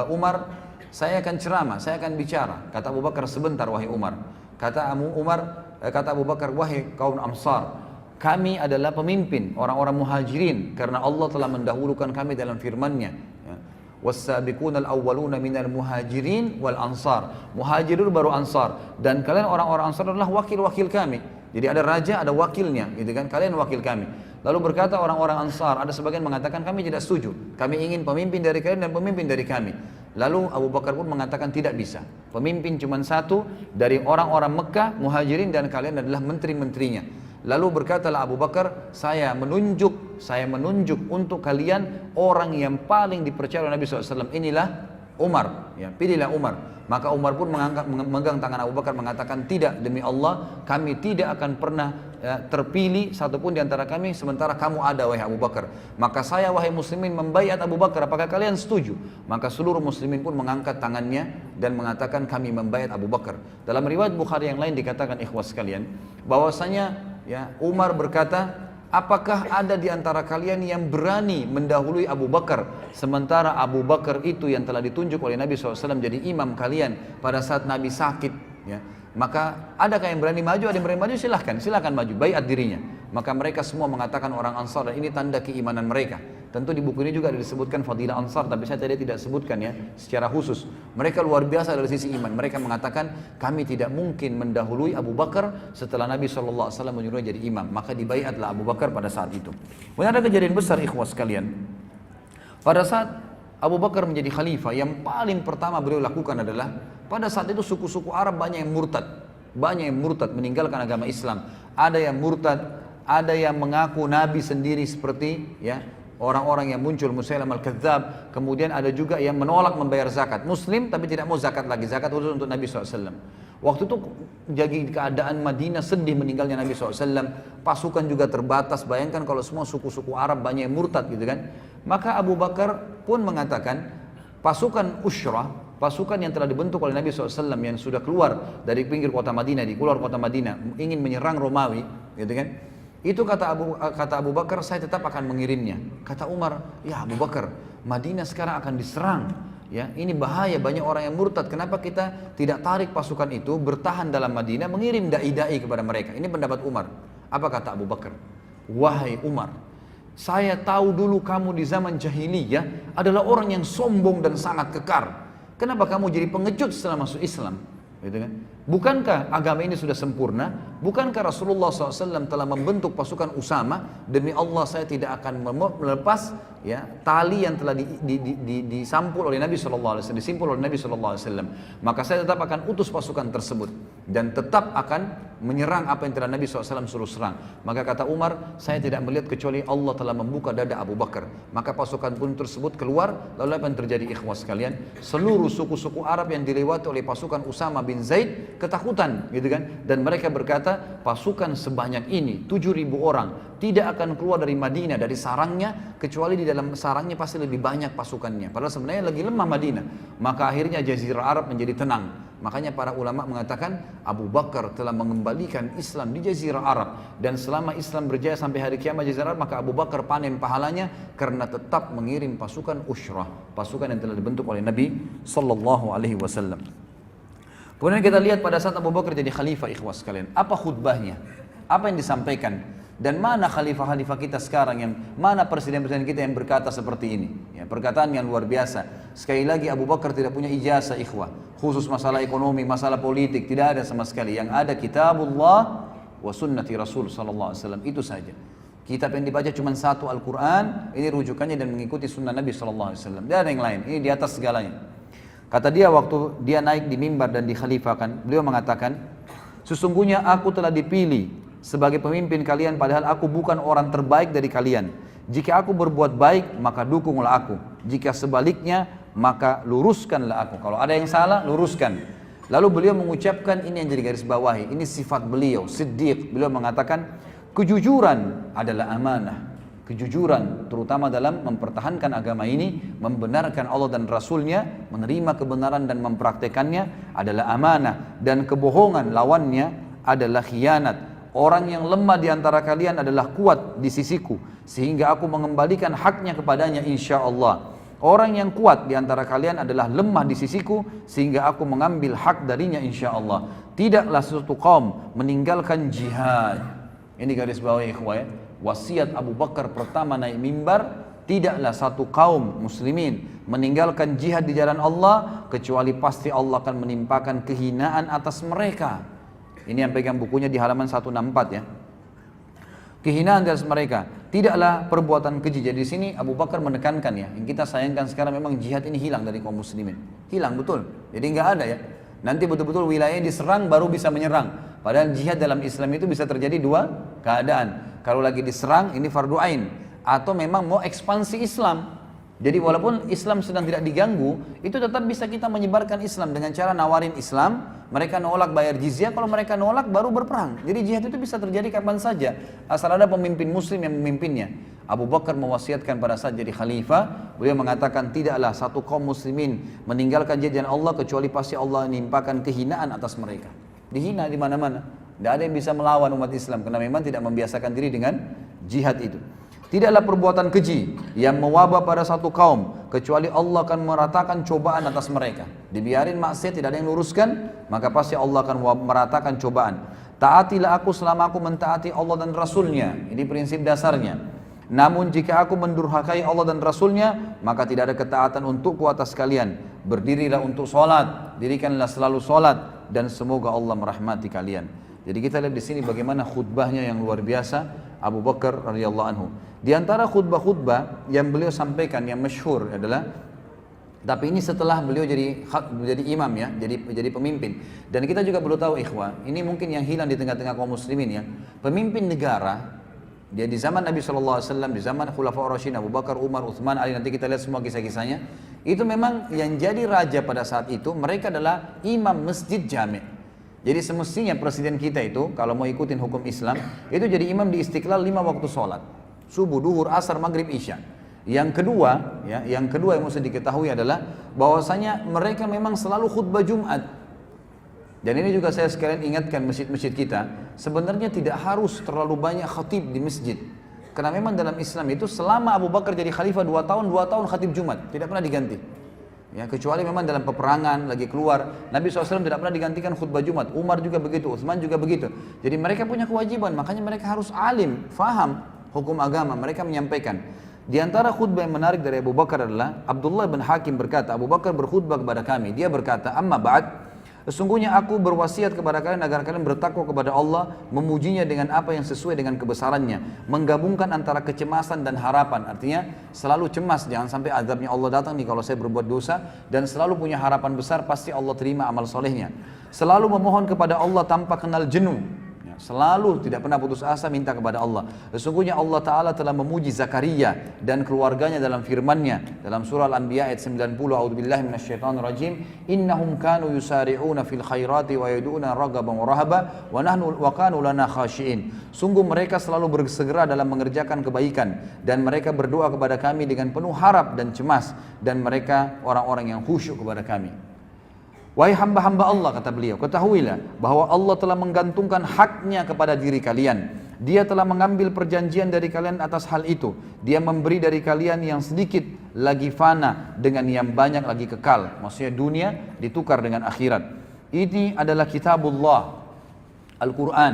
Umar, "Saya akan ceramah, saya akan bicara." Kata Abu Bakar, "Sebentar wahai Umar." Kata Abu Bakar, "Wahai kaum Ansar, kami adalah pemimpin orang-orang muhajirin karena Allah telah mendahulukan kami dalam firman-Nya, ya, was-sabiquna al-awwaluna minal muhajirin wal ansar." Muhajirun baru ansar, dan kalian orang-orang ansar adalah wakil-wakil kami. Jadi ada raja, ada wakilnya, gitu kan? Kalian wakil kami. Lalu berkata orang-orang ansar, ada sebagian mengatakan kami tidak setuju, kami ingin pemimpin dari kalian dan pemimpin dari kami. Lalu Abu Bakar pun mengatakan tidak bisa, pemimpin cuma satu dari orang-orang Mekah, muhajirin, dan kalian adalah menteri-menterinya. Lalu berkatalah Abu Bakar, saya menunjuk untuk kalian orang yang paling dipercaya oleh Nabi SAW, inilah Umar, ya, pilihlah Umar. Maka Umar pun memegang tangan Abu Bakar mengatakan, "Tidak, demi Allah kami tidak akan pernah, ya, terpilih satupun di antara kami sementara kamu ada wahai Abu Bakar. Maka saya wahai muslimin membaiat Abu Bakar, apakah kalian setuju?" Maka seluruh muslimin pun mengangkat tangannya dan mengatakan kami membaiat Abu Bakar. Dalam riwayat Bukhari yang lain dikatakan, ikhwas sekalian, bahwasanya, ya, Umar berkata, "Apakah ada di antara kalian yang berani mendahului Abu Bakar, sementara Abu Bakar itu yang telah ditunjuk oleh Nabi SAW jadi imam kalian pada saat Nabi sakit, ya. Maka adakah yang berani maju? Ada yang berani maju? Silahkan maju, baiat dirinya." Maka mereka semua mengatakan orang Ansar, dan ini tanda keimanan mereka. Tentu di buku ini juga disebutkan fadilah Ansar, tapi saya tadi tidak sebutkan, ya, secara khusus. Mereka luar biasa dari sisi iman. Mereka mengatakan kami tidak mungkin mendahului Abu Bakar setelah Nabi SAW menyuruh jadi imam. Maka dibaiatlah Abu Bakar pada saat itu. Kemudian ada kejadian besar, ikhwas sekalian. Pada saat Abu Bakar menjadi khalifah, yang paling pertama beliau lakukan adalah, pada saat itu suku-suku Arab banyak yang murtad, meninggalkan agama Islam. Ada yang murtad, ada yang mengaku nabi sendiri seperti, ya, orang-orang yang muncul Musailam al-Kadzab. Kemudian ada juga yang menolak membayar zakat, muslim tapi tidak mau zakat lagi, zakat khusus untuk Nabi SAW. Waktu itu jadi keadaan Madinah sedih meninggalnya Nabi SAW, pasukan juga terbatas, bayangkan kalau semua suku-suku Arab banyak yang murtad gitu kan. Maka Abu Bakar pun mengatakan, pasukan Ushrah, pasukan yang telah dibentuk oleh Nabi SAW yang sudah keluar dari pinggir kota Madinah, di keluar kota Madinah, ingin menyerang Romawi gitu kan. Itu kata Abu Bakar, saya tetap akan mengirimnya. Kata Umar, ya Abu Bakar, Madinah sekarang akan diserang. Ya, ini bahaya, banyak orang yang murtad. Kenapa kita tidak tarik pasukan itu, bertahan dalam Madinah, mengirim dai-dai kepada mereka? Ini pendapat Umar. Apa kata Abu Bakar? Wahai Umar, saya tahu dulu kamu di zaman jahiliyah adalah orang yang sombong dan sangat kekar. Kenapa kamu jadi pengecut setelah masuk Islam? Gitu kan? Bukankah agama ini sudah sempurna? Bukankah Rasulullah SAW telah membentuk pasukan Usama? Demi Allah saya tidak akan melepas ya tali yang telah disampul oleh Nabi SAW, disimpul oleh Nabi SAW. Maka saya tetap akan utus pasukan tersebut dan tetap akan menyerang apa yang telah Nabi SAW suruh serang. Maka kata Umar, saya tidak melihat kecuali Allah telah membuka dada Abu Bakar. Maka pasukan pun tersebut keluar. Lalu apa yang terjadi ikhwas sekalian? Seluruh suku-suku Arab yang dilewati oleh pasukan Usama bin Zaid ketakutan gitu kan, dan mereka berkata, pasukan sebanyak ini 7.000 orang tidak akan keluar dari Madinah, dari sarangnya, kecuali di dalam sarangnya pasti lebih banyak pasukannya, padahal sebenarnya lagi lemah Madinah. Maka akhirnya Jazirah Arab menjadi tenang. Makanya para ulama mengatakan Abu Bakar telah mengembalikan Islam di Jazirah Arab, dan selama Islam berjaya sampai hari kiamat Jazirah Arab, maka Abu Bakar panen pahalanya karena tetap mengirim pasukan Ushrah, pasukan yang telah dibentuk oleh Nabi Sallallahu Alaihi Wasallam. Kemudian kita lihat pada saat Abu Bakar jadi khalifah, ikhwas sekalian, apa khutbahnya, apa yang disampaikan, dan mana khalifah-khalifah kita sekarang, yang mana presiden-presiden kita yang berkata seperti ini, ya, perkataan yang luar biasa. Sekali lagi Abu Bakar tidak punya ijazah ikhwah, khusus masalah ekonomi, masalah politik, tidak ada sama sekali. Yang ada kitabullah wa sunnati Rasul Sallallahu Alaihi Wasallam, itu saja. Kitab yang dibaca cuma satu, Al-Quran, ini rujukannya dan mengikuti sunnah Nabi Sallallahu Alaihi Wasallam. Tidak ada yang lain, ini di atas segalanya. Kata dia waktu dia naik di mimbar dan dikhalifahkan, beliau mengatakan, sesungguhnya aku telah dipilih sebagai pemimpin kalian padahal aku bukan orang terbaik dari kalian. Jika aku berbuat baik, maka dukunglah aku. Jika sebaliknya, maka luruskanlah aku. Kalau ada yang salah, luruskan. Lalu beliau mengucapkan, ini yang jadi garis bawahi, ini sifat beliau, Siddiq. Beliau mengatakan, kejujuran adalah amanah. Kejujuran terutama dalam mempertahankan agama ini, membenarkan Allah dan Rasulnya, menerima kebenaran dan mempraktekannya adalah amanah, dan kebohongan lawannya adalah khianat. Orang yang lemah di antara kalian adalah kuat di sisiku, sehingga aku mengembalikan haknya kepadanya insya Allah. Orang yang kuat di antara kalian adalah lemah di sisiku, sehingga aku mengambil hak darinya insya Allah. Tidaklah suatu kaum meninggalkan jihad. Ini garis bawah ikhwah ya. Wasiat Abu Bakar pertama naik mimbar, tidaklah satu kaum muslimin meninggalkan jihad di jalan Allah, kecuali pasti Allah akan menimpakan kehinaan atas mereka. Ini yang pegang bukunya di halaman 164 ya. Kehinaan atas mereka, tidaklah perbuatan keji. Jadi di sini Abu Bakar menekankan ya, yang kita sayangkan sekarang memang jihad ini hilang dari kaum muslimin. Hilang betul, jadi nggak ada ya. Nanti betul-betul wilayahnya diserang baru bisa menyerang. Padahal jihad dalam Islam itu bisa terjadi dua keadaan. Kalau lagi diserang, ini fardu ain, atau memang mau ekspansi Islam. Jadi walaupun Islam sedang tidak diganggu, itu tetap bisa kita menyebarkan Islam dengan cara nawarin Islam. Mereka nolak bayar jizyah, kalau mereka nolak baru berperang. Jadi jihad itu bisa terjadi kapan saja, asal ada pemimpin muslim yang memimpinnya. Abu Bakar mewasiatkan pada saat jadi khalifah, beliau mengatakan tidaklah satu kaum muslimin meninggalkan jihad Allah kecuali pasti Allah menimpakan kehinaan atas mereka. Dihina di mana-mana. Tidak ada yang bisa melawan umat Islam karena memang tidak membiasakan diri dengan jihad itu. Tidaklah perbuatan keji yang mewabah pada satu kaum kecuali Allah akan meratakan cobaan atas mereka. Dibiarin maksiat tidak ada yang luruskan, maka pasti Allah akan meratakan cobaan. Taatilah aku selama aku mentaati Allah dan Rasulnya. Ini prinsip dasarnya. Namun jika aku mendurhakai Allah dan Rasulnya, maka tidak ada ketaatan untukku atas kalian. Berdirilah untuk sholat, dirikanlah selalu sholat, dan semoga Allah merahmati kalian. Jadi kita lihat di sini bagaimana khutbahnya yang luar biasa Abu Bakar radhiyallahu anhu. Di antara khutbah-khutbah yang beliau sampaikan yang masyhur adalah, tapi ini setelah beliau jadi imam ya, jadi pemimpin. Dan kita juga perlu tahu ikhwah, ini mungkin yang hilang di tengah-tengah kaum muslimin ya. Pemimpin negara dia di zaman Nabi SAW, di zaman Khulafaur Rasyidin Abu Bakar, Umar, Utsman, Ali, nanti kita lihat semua kisah-kisahnya. Itu memang yang jadi raja pada saat itu mereka adalah imam masjid jami'. Jadi semestinya presiden kita itu kalau mau ikutin hukum Islam itu jadi imam di Istiqlal 5 waktu sholat, subuh, duhur, asar, maghrib, isya. Yang kedua, yang mesti diketahui adalah bahwasanya mereka memang selalu khutbah Jumat. Dan ini juga saya sekalian ingatkan masjid-masjid kita, sebenarnya tidak harus terlalu banyak khatib di masjid. Karena memang dalam Islam itu selama Abu Bakar jadi khalifah 2 tahun khatib Jumat, tidak pernah diganti. Ya, kecuali memang dalam peperangan lagi keluar, Nabi SAW tidak pernah digantikan khutbah Jumat. Umar juga begitu, Utsman juga begitu. Jadi mereka punya kewajiban, makanya mereka harus alim, faham hukum agama, mereka menyampaikan. Di antara khutbah yang menarik dari Abu Bakar adalah Abdullah bin Hakim berkata, Abu Bakar berkhutbah kepada kami, dia berkata, amma ba'd, sesungguhnya aku berwasiat kepada kalian agar kalian bertakwa kepada Allah, memujinya dengan apa yang sesuai dengan kebesarannya, menggabungkan antara kecemasan dan harapan. Artinya selalu cemas, jangan sampai azabnya Allah datang nih kalau saya berbuat dosa, dan selalu punya harapan besar, pasti Allah terima amal solehnya. Selalu memohon kepada Allah tanpa kenal jenuh. Selalu tidak pernah putus asa minta kepada Allah. Sesungguhnya Allah Ta'ala telah memuji Zakaria dan keluarganya dalam firman-Nya dalam surah Al-Anbiya ayat 90, a'udzubillahi minasyaitonirrajim, innahum kanu yusari'una fil khairati wa yad'una raghaban wa rahaba wa kanu lana khashi'in. Sungguh mereka selalu bersegera dalam mengerjakan kebaikan dan mereka berdoa kepada kami dengan penuh harap dan cemas, dan mereka orang-orang yang khusyuk kepada kami. Wahai hamba-hamba Allah, kata beliau, ketahuilah bahwa Allah telah menggantungkan haknya kepada diri kalian. Dia telah mengambil perjanjian dari kalian atas hal itu. Dia memberi dari kalian yang sedikit lagi fana dengan yang banyak lagi kekal. Maksudnya dunia ditukar dengan akhirat. Ini adalah kitabullah, Al-Quran.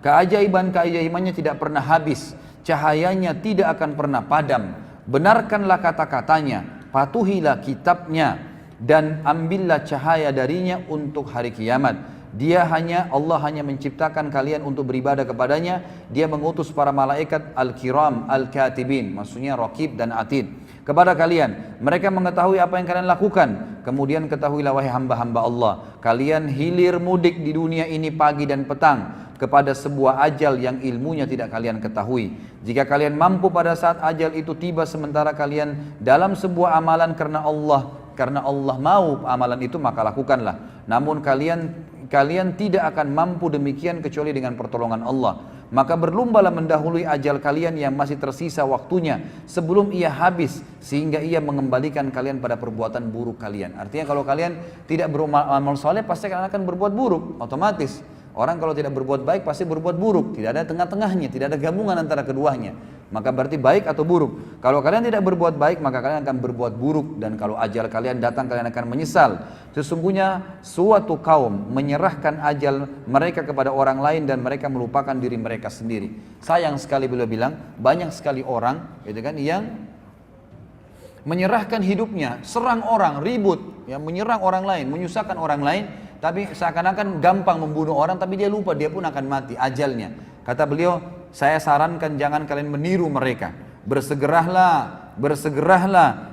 Keajaiban-keajaibannya tidak pernah habis. Cahayanya tidak akan pernah padam. Benarkanlah kata-katanya, patuhilah kitabnya, dan ambillah cahaya darinya untuk hari kiamat. Allah hanya menciptakan kalian untuk beribadah kepadanya. Dia mengutus para malaikat al-kiram al-katibin, maksudnya raqib dan atid, kepada kalian. Mereka mengetahui apa yang kalian lakukan. Kemudian ketahuilah wahai hamba-hamba Allah, kalian hilir mudik di dunia ini pagi dan petang kepada sebuah ajal yang ilmunya tidak kalian ketahui. Jika kalian mampu pada saat ajal itu tiba sementara kalian dalam sebuah amalan karena Allah mau amalan itu, maka lakukanlah. Namun kalian tidak akan mampu demikian kecuali dengan pertolongan Allah. Maka berlombalah mendahului ajal kalian yang masih tersisa waktunya sebelum ia habis, sehingga ia mengembalikan kalian pada perbuatan buruk kalian. Artinya kalau kalian tidak beramal soleh, pasti kalian akan berbuat buruk, otomatis. Orang kalau tidak berbuat baik pasti berbuat buruk, tidak ada tengah-tengahnya, tidak ada gabungan antara keduanya. Maka berarti baik atau buruk. Kalau kalian tidak berbuat baik, maka kalian akan berbuat buruk, dan kalau ajal kalian datang, kalian akan menyesal. Sesungguhnya suatu kaum menyerahkan ajal mereka kepada orang lain dan mereka melupakan diri mereka sendiri. Sayang sekali beliau bilang, banyak sekali orang gitu kan, yang menyerahkan hidupnya, serang orang, ribut, yang menyerang orang lain, menyusahkan orang lain, tapi seakan-akan gampang membunuh orang, tapi dia lupa dia pun akan mati ajalnya. Kata beliau, saya sarankan jangan kalian meniru mereka. Bersegeralah,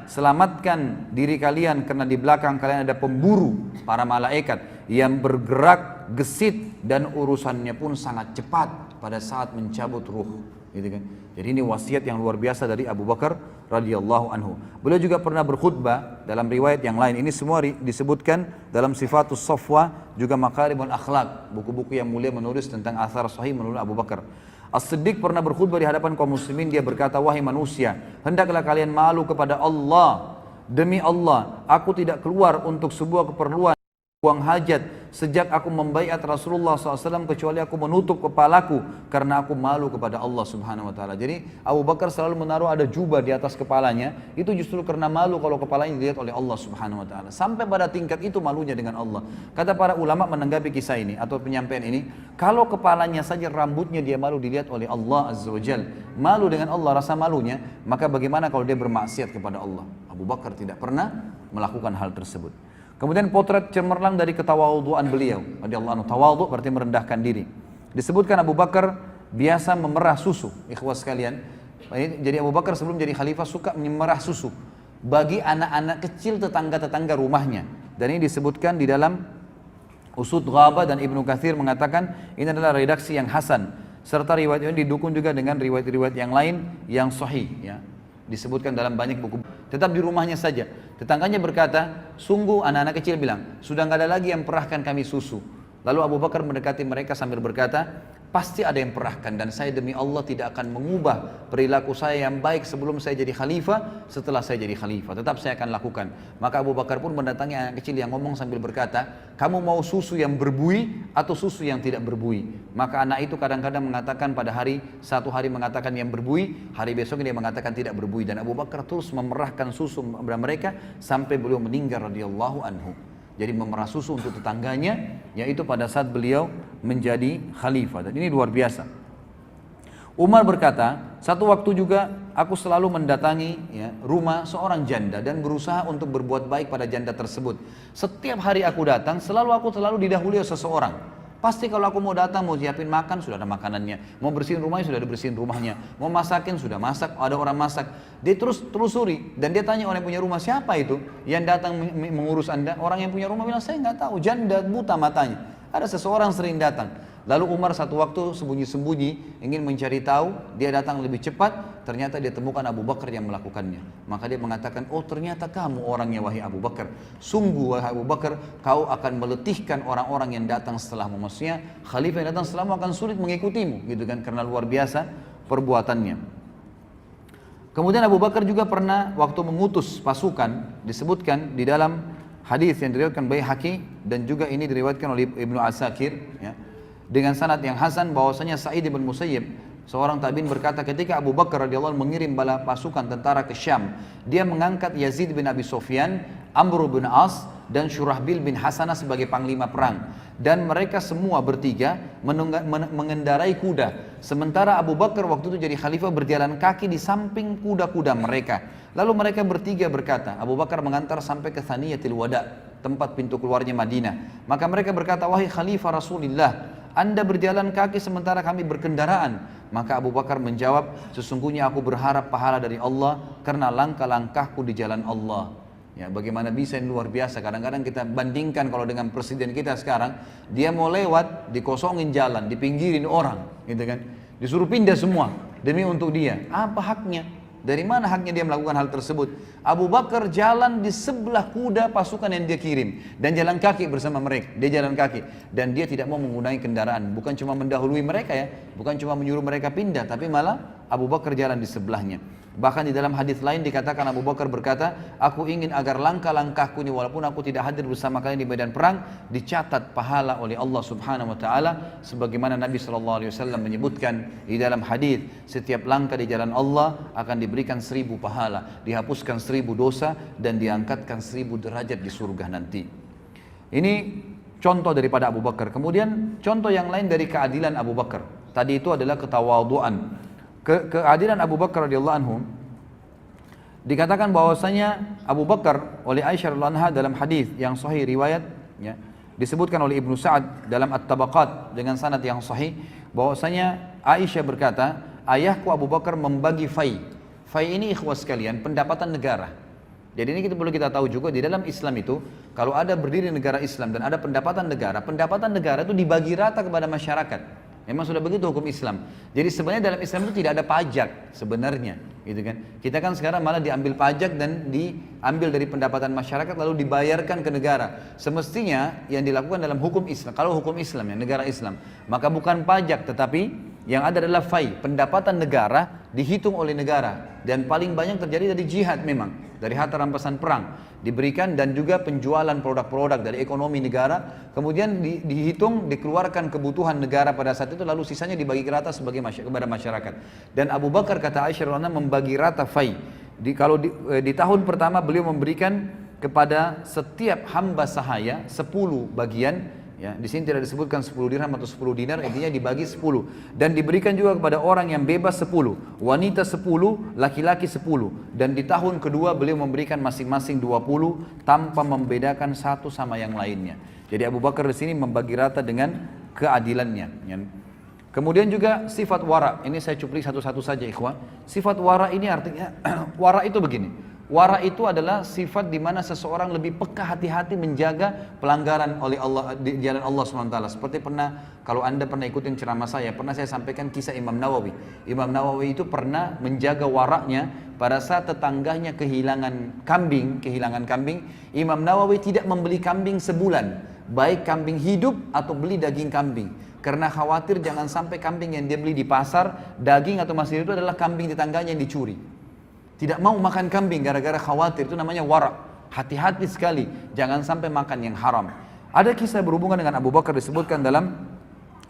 selamatkan diri kalian, karena di belakang kalian ada pemburu, para malaikat yang bergerak gesit dan urusannya pun sangat cepat pada saat mencabut ruh. Gitu kan? Jadi ini wasiat yang luar biasa dari Abu Bakar radhiyallahu anhu. Beliau juga pernah berkhutbah dalam riwayat yang lain. Ini semua disebutkan dalam Sifatus Safwa, juga Makarimul Akhlaq, buku-buku yang mulia menulis tentang athar sahih menurut Abu Bakar. As-Siddiq pernah berkhutbah di hadapan kaum muslimin. Dia berkata, wahai manusia, hendaklah kalian malu kepada Allah. Demi Allah, aku tidak keluar untuk sebuah keperluan, buang hajat sejak aku membaiat Rasulullah SAW, kecuali aku menutup kepalaku karena aku malu kepada Allah Subhanahu Wa Taala. Jadi Abu Bakar selalu menaruh ada jubah di atas kepalanya, itu justru karena malu kalau kepalanya dilihat oleh Allah Subhanahu Wa Taala. Sampai pada tingkat itu malunya dengan Allah. Kata para ulama menanggapi kisah ini atau penyampaian ini, kalau kepalanya saja, rambutnya dia malu dilihat oleh Allah Azza wa Jal, malu dengan Allah rasa malunya, maka bagaimana kalau dia bermaksiat kepada Allah? Abu Bakar tidak pernah melakukan hal tersebut. Kemudian potret cemerlang dari ketawaduan beliau radhiyallahu anhu. Tawadhu berarti merendahkan diri. Disebutkan Abu Bakar biasa memerah susu, ikhwas sekalian. Jadi Abu Bakar sebelum jadi khalifah suka memerah susu bagi anak-anak kecil tetangga-tetangga rumahnya. Dan ini disebutkan di dalam Usud Ghaba, dan Ibnu Katsir mengatakan ini adalah redaksi yang hasan, serta riwayat ini didukung juga dengan riwayat-riwayat yang lain yang sahih, ya. Disebutkan dalam banyak buku. Tetap di rumahnya saja. Tetangganya berkata, sungguh anak-anak kecil bilang, sudah nggak ada lagi yang perahkan kami susu. Lalu Abu Bakar mendekati mereka sambil berkata, pasti ada yang perahkan dan saya demi Allah tidak akan mengubah perilaku saya yang baik sebelum saya jadi khalifah, setelah saya jadi khalifah tetap saya akan lakukan. Maka Abu Bakar pun mendatangi anak kecil yang ngomong sambil berkata, kamu mau susu yang berbuih atau susu yang tidak berbuih? Maka anak itu kadang-kadang mengatakan pada satu hari mengatakan yang berbuih, hari besoknya dia mengatakan tidak berbuih, dan Abu Bakar terus memerahkan susu kepada mereka sampai beliau meninggal radhiyallahu anhu. Jadi memerah susu untuk tetangganya, yaitu pada saat beliau menjadi khalifah. Dan ini luar biasa. Umar berkata, satu waktu juga aku selalu mendatangi rumah seorang janda dan berusaha untuk berbuat baik pada janda tersebut. Setiap hari aku datang, aku selalu didahului oleh seseorang. Pasti kalau aku mau datang, mau siapin makan, sudah ada makanannya. Mau bersihin rumahnya, sudah ada bersihin rumahnya. Mau masakin, sudah masak, ada orang masak. Dia terus telusuri, dan dia tanya orang yang punya rumah, siapa itu yang datang mengurus anda? Orang yang punya rumah bilang, saya nggak tahu, janda buta matanya. Ada seseorang sering datang. Lalu Umar satu waktu sembunyi-sembunyi ingin mencari tahu, dia datang lebih cepat, ternyata dia temukan Abu Bakar yang melakukannya. Maka dia mengatakan, oh ternyata kamu orangnya wahai Abu Bakar. Sungguh wahai Abu Bakar, kau akan meletihkan orang-orang yang datang setelahmu. Maksudnya khalifah yang datang setelahmu akan sulit mengikutimu, gitu kan, karena luar biasa perbuatannya. Kemudian Abu Bakar juga pernah waktu mengutus pasukan, disebutkan di dalam hadis yang diriwayatkan Baihaqi dan juga ini diriwayatkan oleh Ibnu Asakir, ya, dengan sanad yang hasan bahwasanya Sa'id bin Musayyib seorang tabi'in berkata ketika Abu Bakar radhiyallahu anhu mengirim bala pasukan tentara ke Syam, dia mengangkat Yazid bin Abi Sufyan, Amr bin As dan Syurahbil bin Hasanah sebagai panglima perang, dan mereka semua bertiga mengendarai kuda, sementara Abu Bakar waktu itu jadi khalifah berjalan kaki di samping kuda-kuda mereka. Lalu mereka bertiga berkata, Abu Bakar mengantar sampai ke Thaniyatil Wada, tempat pintu keluarnya Madinah. Maka mereka berkata, wahai khalifah Rasulullah, anda berjalan kaki sementara kami berkendaraan. Maka Abu Bakar menjawab, sesungguhnya aku berharap pahala dari Allah karena langkah-langkahku di jalan Allah. Ya, bagaimana bisa, ini luar biasa. Kadang-kadang kita bandingkan kalau dengan presiden kita sekarang, dia mau lewat, dikosongin jalan, dipinggirin orang, gitu kan? Disuruh pindah semua demi untuk dia. Apa haknya? Dari mana haknya dia melakukan hal tersebut? Abu Bakar jalan di sebelah kuda pasukan yang dia kirim dan jalan kaki bersama mereka. Dia jalan kaki dan dia tidak mau menggunakan kendaraan. Bukan cuma mendahului mereka ya, bukan cuma menyuruh mereka pindah, tapi malah Abu Bakar jalan di sebelahnya. Bahkan di dalam hadis lain dikatakan Abu Bakar berkata, aku ingin agar langkah-langkahku ini walaupun aku tidak hadir bersama kalian di medan perang, dicatat pahala oleh Allah Subhanahu wa taala, sebagaimana Nabi sallallahu alaihi wasallam menyebutkan di dalam hadis, setiap langkah di jalan Allah akan diberikan 1000 pahala, dihapuskan 1000 dosa dan diangkatkan 1000 derajat di surga nanti. Ini contoh daripada Abu Bakar. Kemudian contoh yang lain dari keadilan Abu Bakar. Tadi itu adalah ketawaduan. Keadilan Abu Bakar radhiyallahu anhu dikatakan bahwasanya Abu Bakar oleh Aisyah radhiyallahu anha dalam hadis yang sahih riwayat, ya, disebutkan oleh Ibnu Sa'ad dalam At-Tabaqat dengan sanad yang sahih bahwasanya Aisyah berkata, ayahku Abu Bakar membagi fai. Fai ini ikhwas sekalian, pendapatan negara. Jadi ini perlu kita tahu juga di dalam Islam itu, kalau ada berdiri negara Islam dan ada pendapatan negara itu dibagi rata kepada masyarakat. Memang sudah begitu hukum Islam. Jadi sebenarnya dalam Islam itu tidak ada pajak sebenarnya, gitu kan? Kita kan sekarang malah diambil pajak dan diambil dari pendapatan masyarakat lalu dibayarkan ke negara. Semestinya yang dilakukan dalam hukum Islam, kalau hukum Islam ya negara Islam, maka bukan pajak tetapi yang ada adalah fai, pendapatan negara dihitung oleh negara dan paling banyak terjadi dari jihad memang, dari harta rampasan perang diberikan dan juga penjualan produk-produk dari ekonomi negara, kemudian dihitung, dikeluarkan kebutuhan negara pada saat itu, lalu sisanya dibagi rata kepada masyarakat. Dan Abu Bakar kata Aisyah radhiyallahu anha membagi rata fai. Kalau di tahun pertama beliau memberikan kepada setiap hamba sahaya 10 bagian. Ya, di sini tidak disebutkan 10 dirham atau 10 dinar, intinya dibagi 10 dan diberikan juga kepada orang yang bebas 10, wanita 10, laki-laki 10, dan di tahun kedua beliau memberikan masing-masing 20 tanpa membedakan satu sama yang lainnya. Jadi Abu Bakar di sini membagi rata dengan keadilannya. Ya. Kemudian juga sifat wara, ini saya cuplik satu-satu saja ikhwah. Sifat wara ini artinya wara itu begini. Wara itu adalah sifat di mana seseorang lebih peka hati-hati menjaga pelanggaran oleh Allah di jalan Allah SWT. Seperti kalau anda pernah ikutin ceramah saya, pernah saya sampaikan kisah Imam Nawawi. Imam Nawawi itu pernah menjaga waraknya pada saat tetangganya kehilangan kambing. Imam Nawawi tidak membeli kambing sebulan. baik kambing hidup atau beli daging kambing. Karena khawatir jangan sampai kambing yang dia beli di pasar, daging atau masih hidup itu adalah kambing di tangganya yang dicuri. Tidak mau makan kambing gara-gara khawatir, itu namanya wara'. Hati-hati sekali, jangan sampai makan yang haram. Ada kisah berhubungan dengan Abu Bakar disebutkan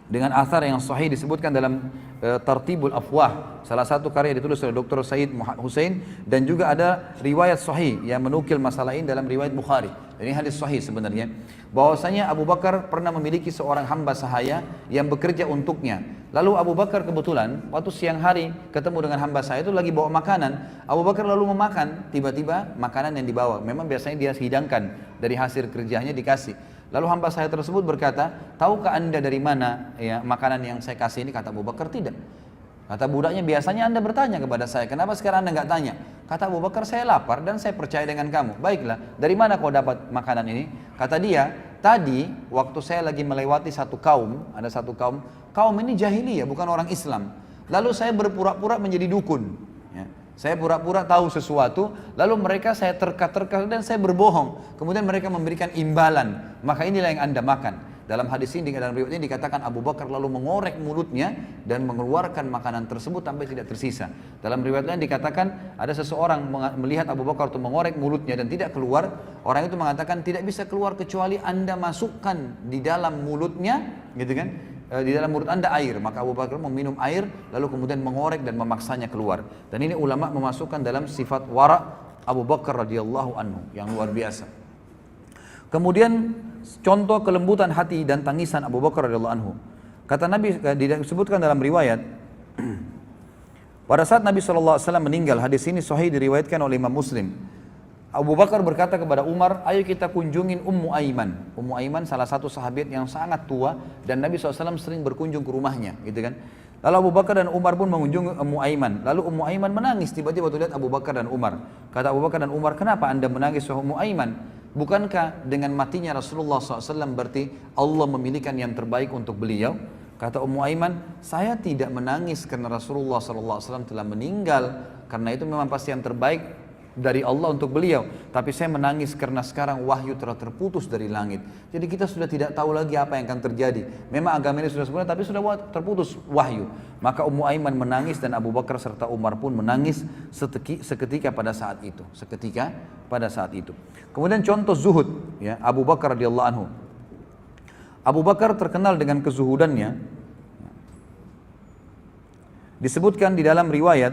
dengan athar yang sahih disebutkan dalam Tartibul Afwah, salah satu karya ditulis oleh Dr. Said Hussein, dan juga ada riwayat sahih yang menukil masalah ini dalam riwayat Bukhari. Ini hadis sahih sebenarnya, bahwasanya Abu Bakar pernah memiliki seorang hamba sahaya yang bekerja untuknya. Lalu Abu Bakar kebetulan waktu siang hari ketemu dengan hamba sahaya itu lagi bawa makanan. Abu Bakar lalu memakan, tiba-tiba makanan yang dibawa, memang biasanya dia hidangkan dari hasil kerjanya dikasih. Lalu hamba saya tersebut berkata, tahukah anda dari mana ya makanan yang saya kasih ini? Kata Abu Bakar, tidak. Kata budaknya, biasanya anda bertanya kepada saya, kenapa sekarang anda nggak tanya? Kata Abu Bakar, saya lapar dan saya percaya dengan kamu. Baiklah, dari mana kau dapat makanan ini? Kata dia, tadi waktu saya lagi melewati satu kaum, ada satu kaum ini jahiliyah, bukan orang Islam. Lalu saya berpura-pura menjadi dukun. Saya pura-pura tahu sesuatu, lalu mereka saya terka-terka dan saya berbohong. Kemudian mereka memberikan imbalan, maka inilah yang anda makan. Dalam hadis ini, dalam riwayat ini dikatakan Abu Bakar lalu mengorek mulutnya dan mengeluarkan makanan tersebut sampai tidak tersisa. Dalam riwayat lain dikatakan ada seseorang melihat Abu Bakar itu mengorek mulutnya dan tidak keluar. Orang itu mengatakan tidak bisa keluar kecuali anda masukkan di dalam mulutnya, gitu kan? Di dalam mulut anda air. Maka Abu Bakar meminum air lalu kemudian mengorek dan memaksanya keluar. Dan ini ulama memasukkan dalam sifat wara' Abu Bakar radhiyallahu anhu yang luar biasa. Kemudian contoh kelembutan hati dan tangisan Abu Bakar radhiyallahu anhu. Kata Nabi, disebutkan dalam riwayat pada saat Nabi SAW meninggal, hadis ini sahih diriwayatkan oleh Imam Muslim. Abu Bakar berkata kepada Umar, ayo kita kunjungin Ummu Aiman. Ummu Aiman salah satu sahabat yang sangat tua dan Nabi SAW sering berkunjung ke rumahnya, gitu kan. Lalu Abu Bakar dan Umar pun mengunjungi Ummu Aiman. Lalu Ummu Aiman menangis tiba-tiba waktu lihat Abu Bakar dan Umar. Kata Abu Bakar dan Umar, kenapa anda menangis wahai Ummu Aiman? Bukankah dengan matinya Rasulullah SAW berarti Allah memilihkan yang terbaik untuk beliau? Kata Ummu Aiman, saya tidak menangis karena Rasulullah SAW telah meninggal, karena itu memang pasti yang terbaik dari Allah untuk beliau, tapi saya menangis karena sekarang wahyu telah terputus dari langit. Jadi kita sudah tidak tahu lagi apa yang akan terjadi. Memang agama ini sudah sempurna, tapi sudah terputus wahyu. Maka Ummu Aiman menangis dan Abu Bakar serta Umar pun menangis seketika pada saat itu. Seketika pada saat itu. Kemudian contoh zuhud, ya, Abu Bakar radhiyallahu anhu. Abu Bakar terkenal dengan kezuhudannya. Disebutkan di dalam riwayat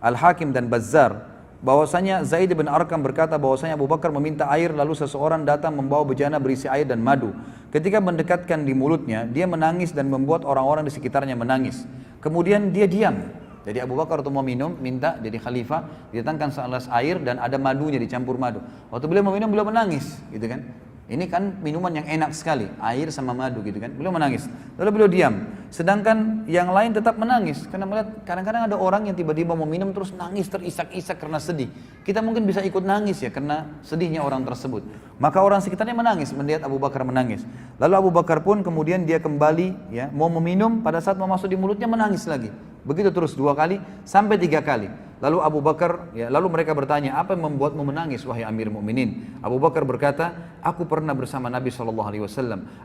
Al-Hakim dan Bazzar bahwasanya Zaid bin Arqam berkata bahwasanya Abu Bakar meminta air, lalu seseorang datang membawa bejana berisi air dan madu. Ketika mendekatkan di mulutnya, dia menangis dan membuat orang-orang di sekitarnya menangis. Kemudian dia diam. Jadi Abu Bakar untuk mau minum, minta jadi khalifah, didatangkan segelas air dan ada madunya, dicampur madu. Waktu beliau meminum, beliau menangis, gitu kan. Ini kan minuman yang enak sekali, air sama madu gitu kan. Beliau menangis, lalu beliau diam. Sedangkan yang lain tetap menangis, karena melihat kadang-kadang ada orang yang tiba-tiba mau minum terus nangis terisak-isak karena sedih. Kita mungkin bisa ikut nangis ya, karena sedihnya orang tersebut. Maka orang sekitarnya menangis, melihat Abu Bakar menangis. Lalu Abu Bakar pun kemudian dia kembali ya, mau meminum, pada saat mau masuk di mulutnya menangis lagi. Begitu terus 2 kali sampai 3 kali. Lalu Abu Bakar, ya, lalu mereka bertanya, apa yang membuatmu menangis wahai Amir Mukminin? Abu Bakar berkata, aku pernah bersama Nabi SAW.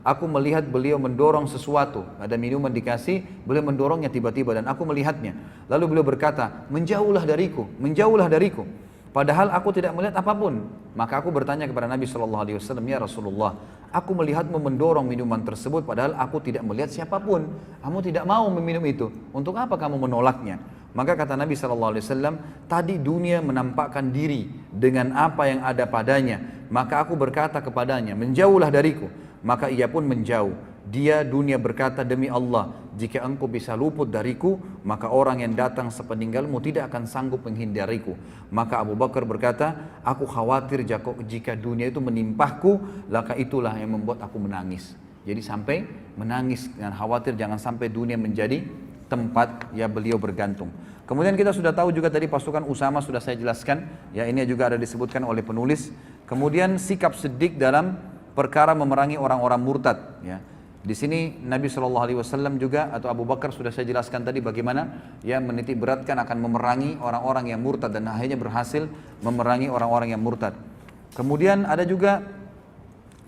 Aku melihat beliau mendorong sesuatu, ada minuman dikasih, beliau mendorongnya tiba-tiba dan aku melihatnya. Lalu beliau berkata, menjauhlah dariku, menjauhlah dariku. Padahal aku tidak melihat apapun. Maka aku bertanya kepada Nabi SAW, ya Rasulullah, aku melihatmu mendorong minuman tersebut, padahal aku tidak melihat siapapun. Kamu tidak mau meminum itu. Untuk apa kamu menolaknya? Maka kata Nabi SAW, tadi dunia menampakkan diri dengan apa yang ada padanya. Maka aku berkata kepadanya, menjauhlah dariku. Maka ia pun menjauh. Dia dunia berkata, demi Allah, jika engkau bisa luput dariku, maka orang yang datang sepeninggalmu tidak akan sanggup menghindariku. Maka Abu Bakar berkata, aku khawatir jika dunia itu menimpahku, maka itulah yang membuat aku menangis. Jadi sampai menangis dengan khawatir jangan sampai dunia menjadi tempat ya beliau bergantung. Kemudian kita sudah tahu juga tadi pasukan Usama sudah saya jelaskan, ya ini juga ada disebutkan oleh penulis. Kemudian sikap Siddiq dalam perkara memerangi orang-orang murtad, ya. Di sini Nabi SAW juga atau Abu Bakar sudah saya jelaskan tadi bagaimana ya menitik beratkan akan memerangi orang-orang yang murtad dan akhirnya berhasil memerangi orang-orang yang murtad. Kemudian ada juga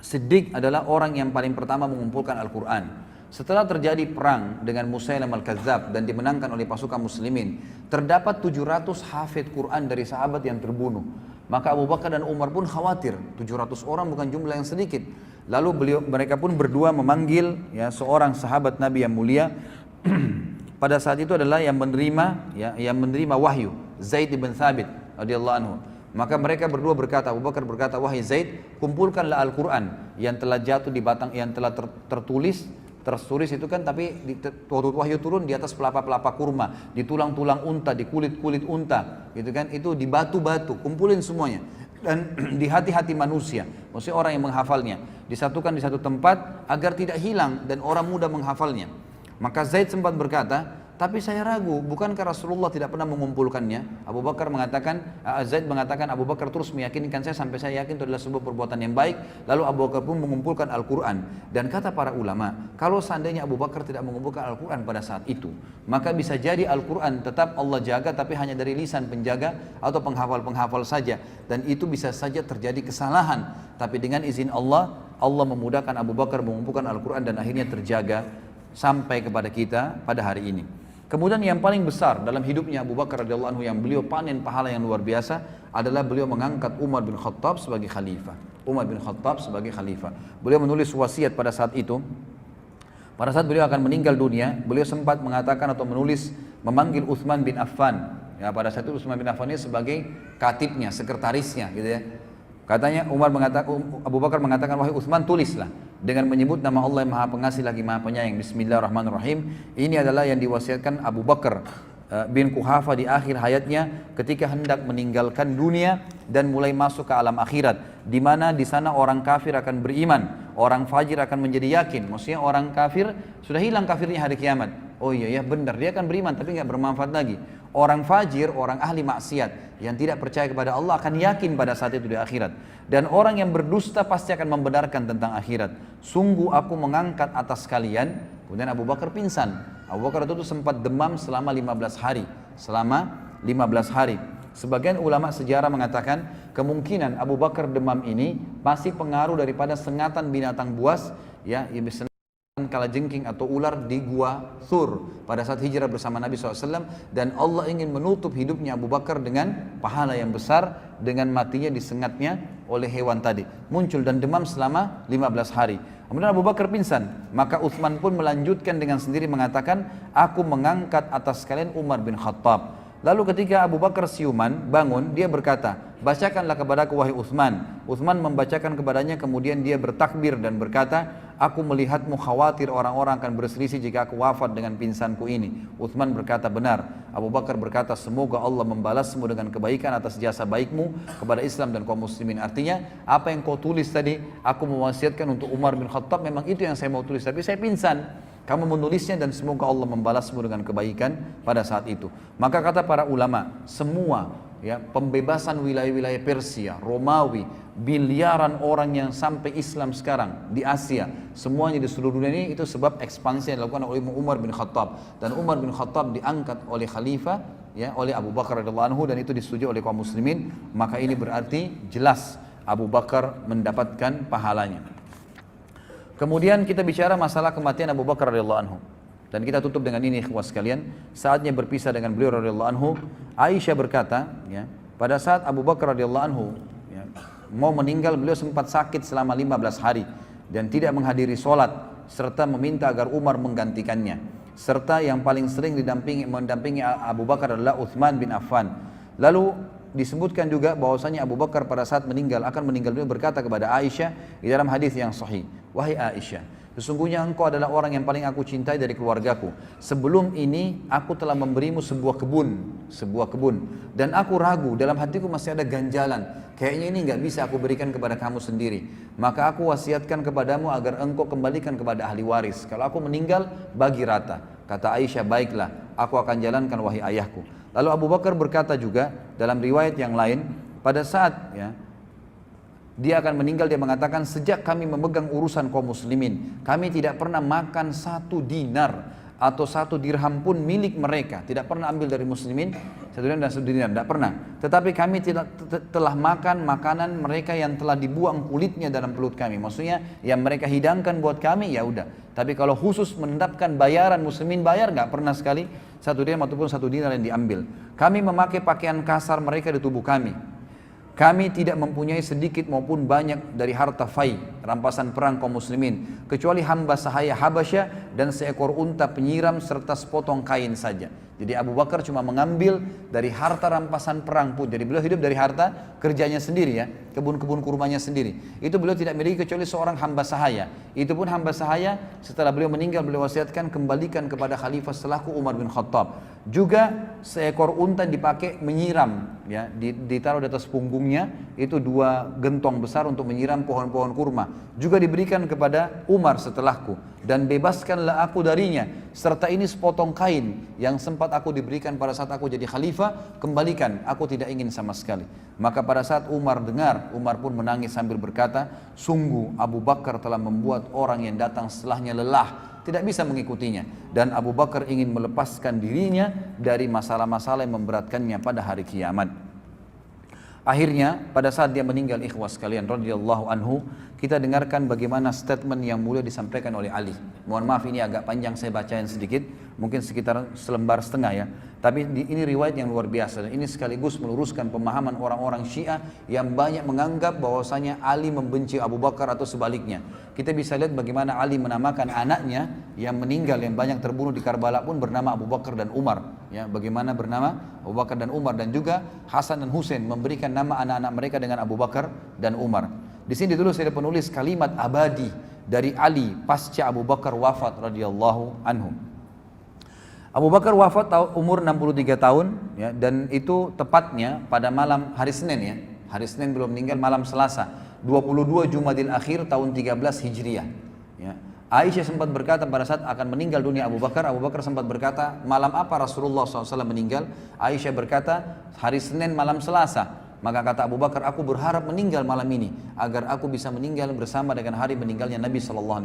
Siddiq adalah orang yang paling pertama mengumpulkan Al-Quran. Setelah terjadi perang dengan Musailam al-Kadzab dan dimenangkan oleh pasukan muslimin, terdapat 700 hafid Quran dari sahabat yang terbunuh. Maka Abu Bakar dan Umar pun khawatir, 700 orang bukan jumlah yang sedikit. Lalu mereka pun berdua memanggil ya, seorang sahabat Nabi yang mulia. Pada saat itu adalah yang menerima wahyu, Zaid bin Thabit radhiyallahu anhu. Maka mereka berdua berkata, Abu Bakar berkata, wahai Zaid, kumpulkanlah Al-Quran yang telah jatuh di batang, yang telah tertulis itu kan, tapi waktu wahyu turun di atas pelapa-pelapa kurma, di tulang-tulang unta, di kulit-kulit unta, gitu kan, itu di batu-batu, kumpulin semuanya. Dan di hati-hati manusia, maksudnya orang yang menghafalnya, disatukan di satu tempat agar tidak hilang dan orang mudah menghafalnya. Maka Zaid sempat berkata, tapi saya ragu, bukankah Rasulullah tidak pernah mengumpulkannya? Zaid mengatakan, Abu Bakar terus meyakinkan saya sampai saya yakin itu adalah sebuah perbuatan yang baik. Lalu Abu Bakar pun mengumpulkan Al-Quran. Dan kata para ulama, kalau seandainya Abu Bakar tidak mengumpulkan Al-Quran pada saat itu, maka bisa jadi Al-Quran tetap Allah jaga, tapi hanya dari lisan penjaga atau penghafal-penghafal saja. Dan itu bisa saja terjadi kesalahan. Tapi dengan izin Allah, Allah memudahkan Abu Bakar mengumpulkan Al-Quran dan akhirnya terjaga sampai kepada kita pada hari ini. Kemudian yang paling besar dalam hidupnya Abu Bakar radhiyallahu anhu yang beliau panen pahala yang luar biasa adalah beliau mengangkat Umar bin Khattab sebagai khalifah. Beliau menulis wasiat pada saat itu. Pada saat beliau akan meninggal dunia, beliau sempat mengatakan atau memanggil Utsman bin Affan. Ya, pada saat itu Utsman bin Affan ini sebagai katibnya, sekretarisnya gitu ya. Katanya Abu Bakar mengatakan, wahai Utsman, tulislah dengan menyebut nama Allah yang Maha Pengasih lagi Maha Penyayang. Bismillahirrahmanirrahim. Ini adalah yang diwasiatkan Abu Bakar bin Quhafa di akhir hayatnya ketika hendak meninggalkan dunia dan mulai masuk ke alam akhirat, di mana di sana orang kafir akan beriman, orang fajir akan menjadi yakin. Maksudnya orang kafir sudah hilang kafirnya hari kiamat. Oh iya benar, dia akan beriman tapi nggak bermanfaat lagi. Orang fajir, orang ahli maksiat yang tidak percaya kepada Allah akan yakin pada saat itu di akhirat. Dan orang yang berdusta pasti akan membenarkan tentang akhirat. Sungguh aku mengangkat atas kalian. Kemudian Abu Bakar pingsan. Abu Bakar itu sempat demam selama 15 hari. Sebagian ulama sejarah mengatakan kemungkinan Abu Bakar demam ini masih pengaruh daripada sengatan binatang buas, ya, kalajengking atau ular di gua Thur pada saat hijrah bersama Nabi SAW. Dan Allah ingin menutup hidupnya Abu Bakar dengan pahala yang besar dengan matinya disengatnya oleh hewan tadi, muncul dan demam selama 15 hari. Kemudian Abu Bakar pingsan, maka Utsman pun melanjutkan dengan sendiri mengatakan, aku mengangkat atas kalian Umar bin Khattab. Lalu ketika Abu Bakar siuman, bangun, dia berkata, bacakanlah kepadaku wahai Utsman. Utsman membacakan kepadanya, kemudian dia bertakbir dan berkata, aku melihatmu khawatir orang-orang akan berselisih jika aku wafat dengan pingsanku ini. Utsman berkata, benar. Abu Bakar berkata, semoga Allah membalasmu dengan kebaikan atas jasa baikmu kepada Islam dan kaum muslimin. Artinya, apa yang kau tulis tadi, aku mewasiatkan untuk Umar bin Khattab, memang itu yang saya mau tulis, tapi saya pingsan. Kamu menulisnya dan semoga Allah membalasmu dengan kebaikan pada saat itu. Maka kata para ulama, semua ya, pembebasan wilayah-wilayah Persia, Romawi, miliaran orang yang sampai Islam sekarang di Asia, semuanya di seluruh dunia ini itu sebab ekspansi yang dilakukan oleh Umar bin Khattab. Dan Umar bin Khattab diangkat oleh khalifah, ya, oleh Abu Bakar radhiyallahu anhu, dan itu disetujui oleh kaum muslimin. Maka ini berarti jelas Abu Bakar mendapatkan pahalanya. Kemudian kita bicara masalah kematian Abu Bakar radhiyallahu anhu. Dan kita tutup dengan ini ikhwas sekalian, saatnya berpisah dengan beliau radhiyallahu anhu. Aisyah berkata, ya, pada saat Abu Bakar radhiyallahu anhu ya, mau meninggal, beliau sempat sakit selama 15 hari dan tidak menghadiri sholat serta meminta agar Umar menggantikannya. Serta yang paling sering mendampingi Abu Bakar adalah Utsman bin Affan. Lalu disebutkan juga bahwasanya Abu Bakar pada saat akan meninggal beliau berkata kepada Aisyah di dalam hadis yang sahih, wahai Aisyah, sesungguhnya engkau adalah orang yang paling aku cintai dari keluargaku. Sebelum ini aku telah memberimu sebuah kebun, dan aku ragu, dalam hatiku masih ada ganjalan. Kayaknya ini nggak bisa aku berikan kepada kamu sendiri. Maka aku wasiatkan kepadamu agar engkau kembalikan kepada ahli waris. Kalau aku meninggal, bagi rata. Kata Aisyah, baiklah, aku akan jalankan wahai ayahku. Lalu Abu Bakar berkata juga dalam riwayat yang lain, pada saat ya, dia akan meninggal, dia mengatakan, sejak kami memegang urusan kaum muslimin, kami tidak pernah makan 1 dinar atau 1 dirham pun milik mereka, tidak pernah ambil dari muslimin 1 dirham dan 1 dinar, tidak pernah. Tetapi kami telah makan makanan mereka yang telah dibuang kulitnya dalam perut kami. Maksudnya yang mereka hidangkan buat kami, ya udah. Tapi kalau khusus menetapkan bayaran muslimin bayar, nggak pernah sekali 1 dirham ataupun 1 dinar yang diambil. Kami memakai pakaian kasar mereka di tubuh kami. Kami tidak mempunyai sedikit maupun banyak dari harta fai, rampasan perang kaum muslimin, kecuali hamba sahaya Habasyah dan seekor unta penyiram serta sepotong kain saja. Jadi Abu Bakar cuma mengambil dari harta rampasan perang pun. Jadi beliau hidup dari harta kerjanya sendiri ya, kebun-kebun kurmanya sendiri. Itu beliau tidak miliki kecuali seorang hamba sahaya. Itu pun hamba sahaya setelah beliau meninggal beliau wasiatkan kembalikan kepada khalifah setelahku Umar bin Khattab. Juga seekor unta dipakai menyiram ya, ditaruh di atas punggungnya, itu 2 gentong besar untuk menyiram pohon-pohon kurma. Juga diberikan kepada Umar setelahku, dan bebaskanlah aku darinya, serta ini sepotong kain yang sempat aku diberikan pada saat aku jadi khalifah, kembalikan, aku tidak ingin sama sekali. Maka pada saat Umar dengar, Umar pun menangis sambil berkata, sungguh Abu Bakar telah membuat orang yang datang setelahnya lelah, tidak bisa mengikutinya, dan Abu Bakar ingin melepaskan dirinya dari masalah-masalah yang memberatkannya pada hari kiamat. Akhirnya pada saat dia meninggal, ikhwas sekalian radhiyallahu anhu, kita dengarkan bagaimana statement yang mulia disampaikan oleh Ali. Mohon maaf ini agak panjang, saya bacain sedikit, mungkin sekitar 1,5 lembar ya. Tapi ini riwayat yang luar biasa, dan ini sekaligus meluruskan pemahaman orang-orang Syiah yang banyak menganggap bahwasanya Ali membenci Abu Bakar atau sebaliknya. Kita bisa lihat bagaimana Ali menamakan anaknya yang meninggal, yang banyak terbunuh di Karbala pun bernama Abu Bakar dan Umar. Ya, bagaimana bernama Abu Bakar dan Umar, dan juga Hasan dan Husain memberikan nama anak-anak mereka dengan Abu Bakar dan Umar. Di sini dulu saya penulis kalimat abadi dari Ali pasca Abu Bakar wafat radhiyallahu anhu. Abu Bakar wafat umur 63 tahun ya, dan itu tepatnya pada malam hari Senin ya. Hari Senin belum meninggal, malam Selasa 22 Jumadil Akhir tahun 13 Hijriah ya. Aisyah sempat berkata pada saat akan meninggal dunia Abu Bakar sempat berkata, malam apa Rasulullah SAW meninggal? Aisyah berkata, hari Senin malam Selasa. Maka kata Abu Bakar, aku berharap meninggal malam ini agar aku bisa meninggal bersama dengan hari meninggalnya Nabi SAW.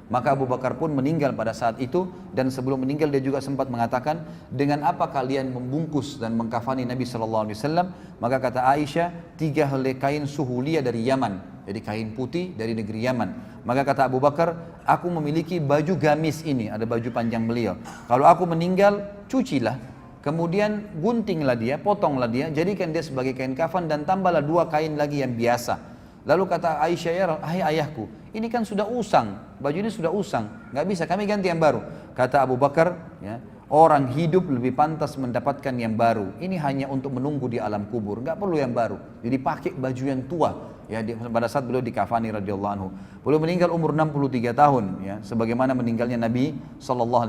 Maka Abu Bakar pun meninggal pada saat itu, dan sebelum meninggal dia juga sempat mengatakan, dengan apa kalian membungkus dan mengkafani Nabi SAW? Maka kata Aisyah, 3 helai kain suhulia dari Yaman, jadi kain putih dari negeri Yaman. Maka kata Abu Bakar, aku memiliki baju gamis ini, ada baju panjang beliau. Kalau aku meninggal, cucilah. Kemudian guntinglah dia, potonglah dia, jadikan dia sebagai kain kafan, dan tambahlah 2 kain lagi yang biasa. Lalu kata Aisyah, ya ayahku, ini kan sudah usang, baju ini sudah usang, nggak bisa, kami ganti yang baru. Kata Abu Bakar, ya, orang hidup lebih pantas mendapatkan yang baru. Ini hanya untuk menunggu di alam kubur, nggak perlu yang baru. Jadi pakai baju yang tua. Ya, pada saat beliau dikafani radhiyallahu anhu. Beliau meninggal umur 63 tahun ya, sebagaimana meninggalnya Nabi SAW,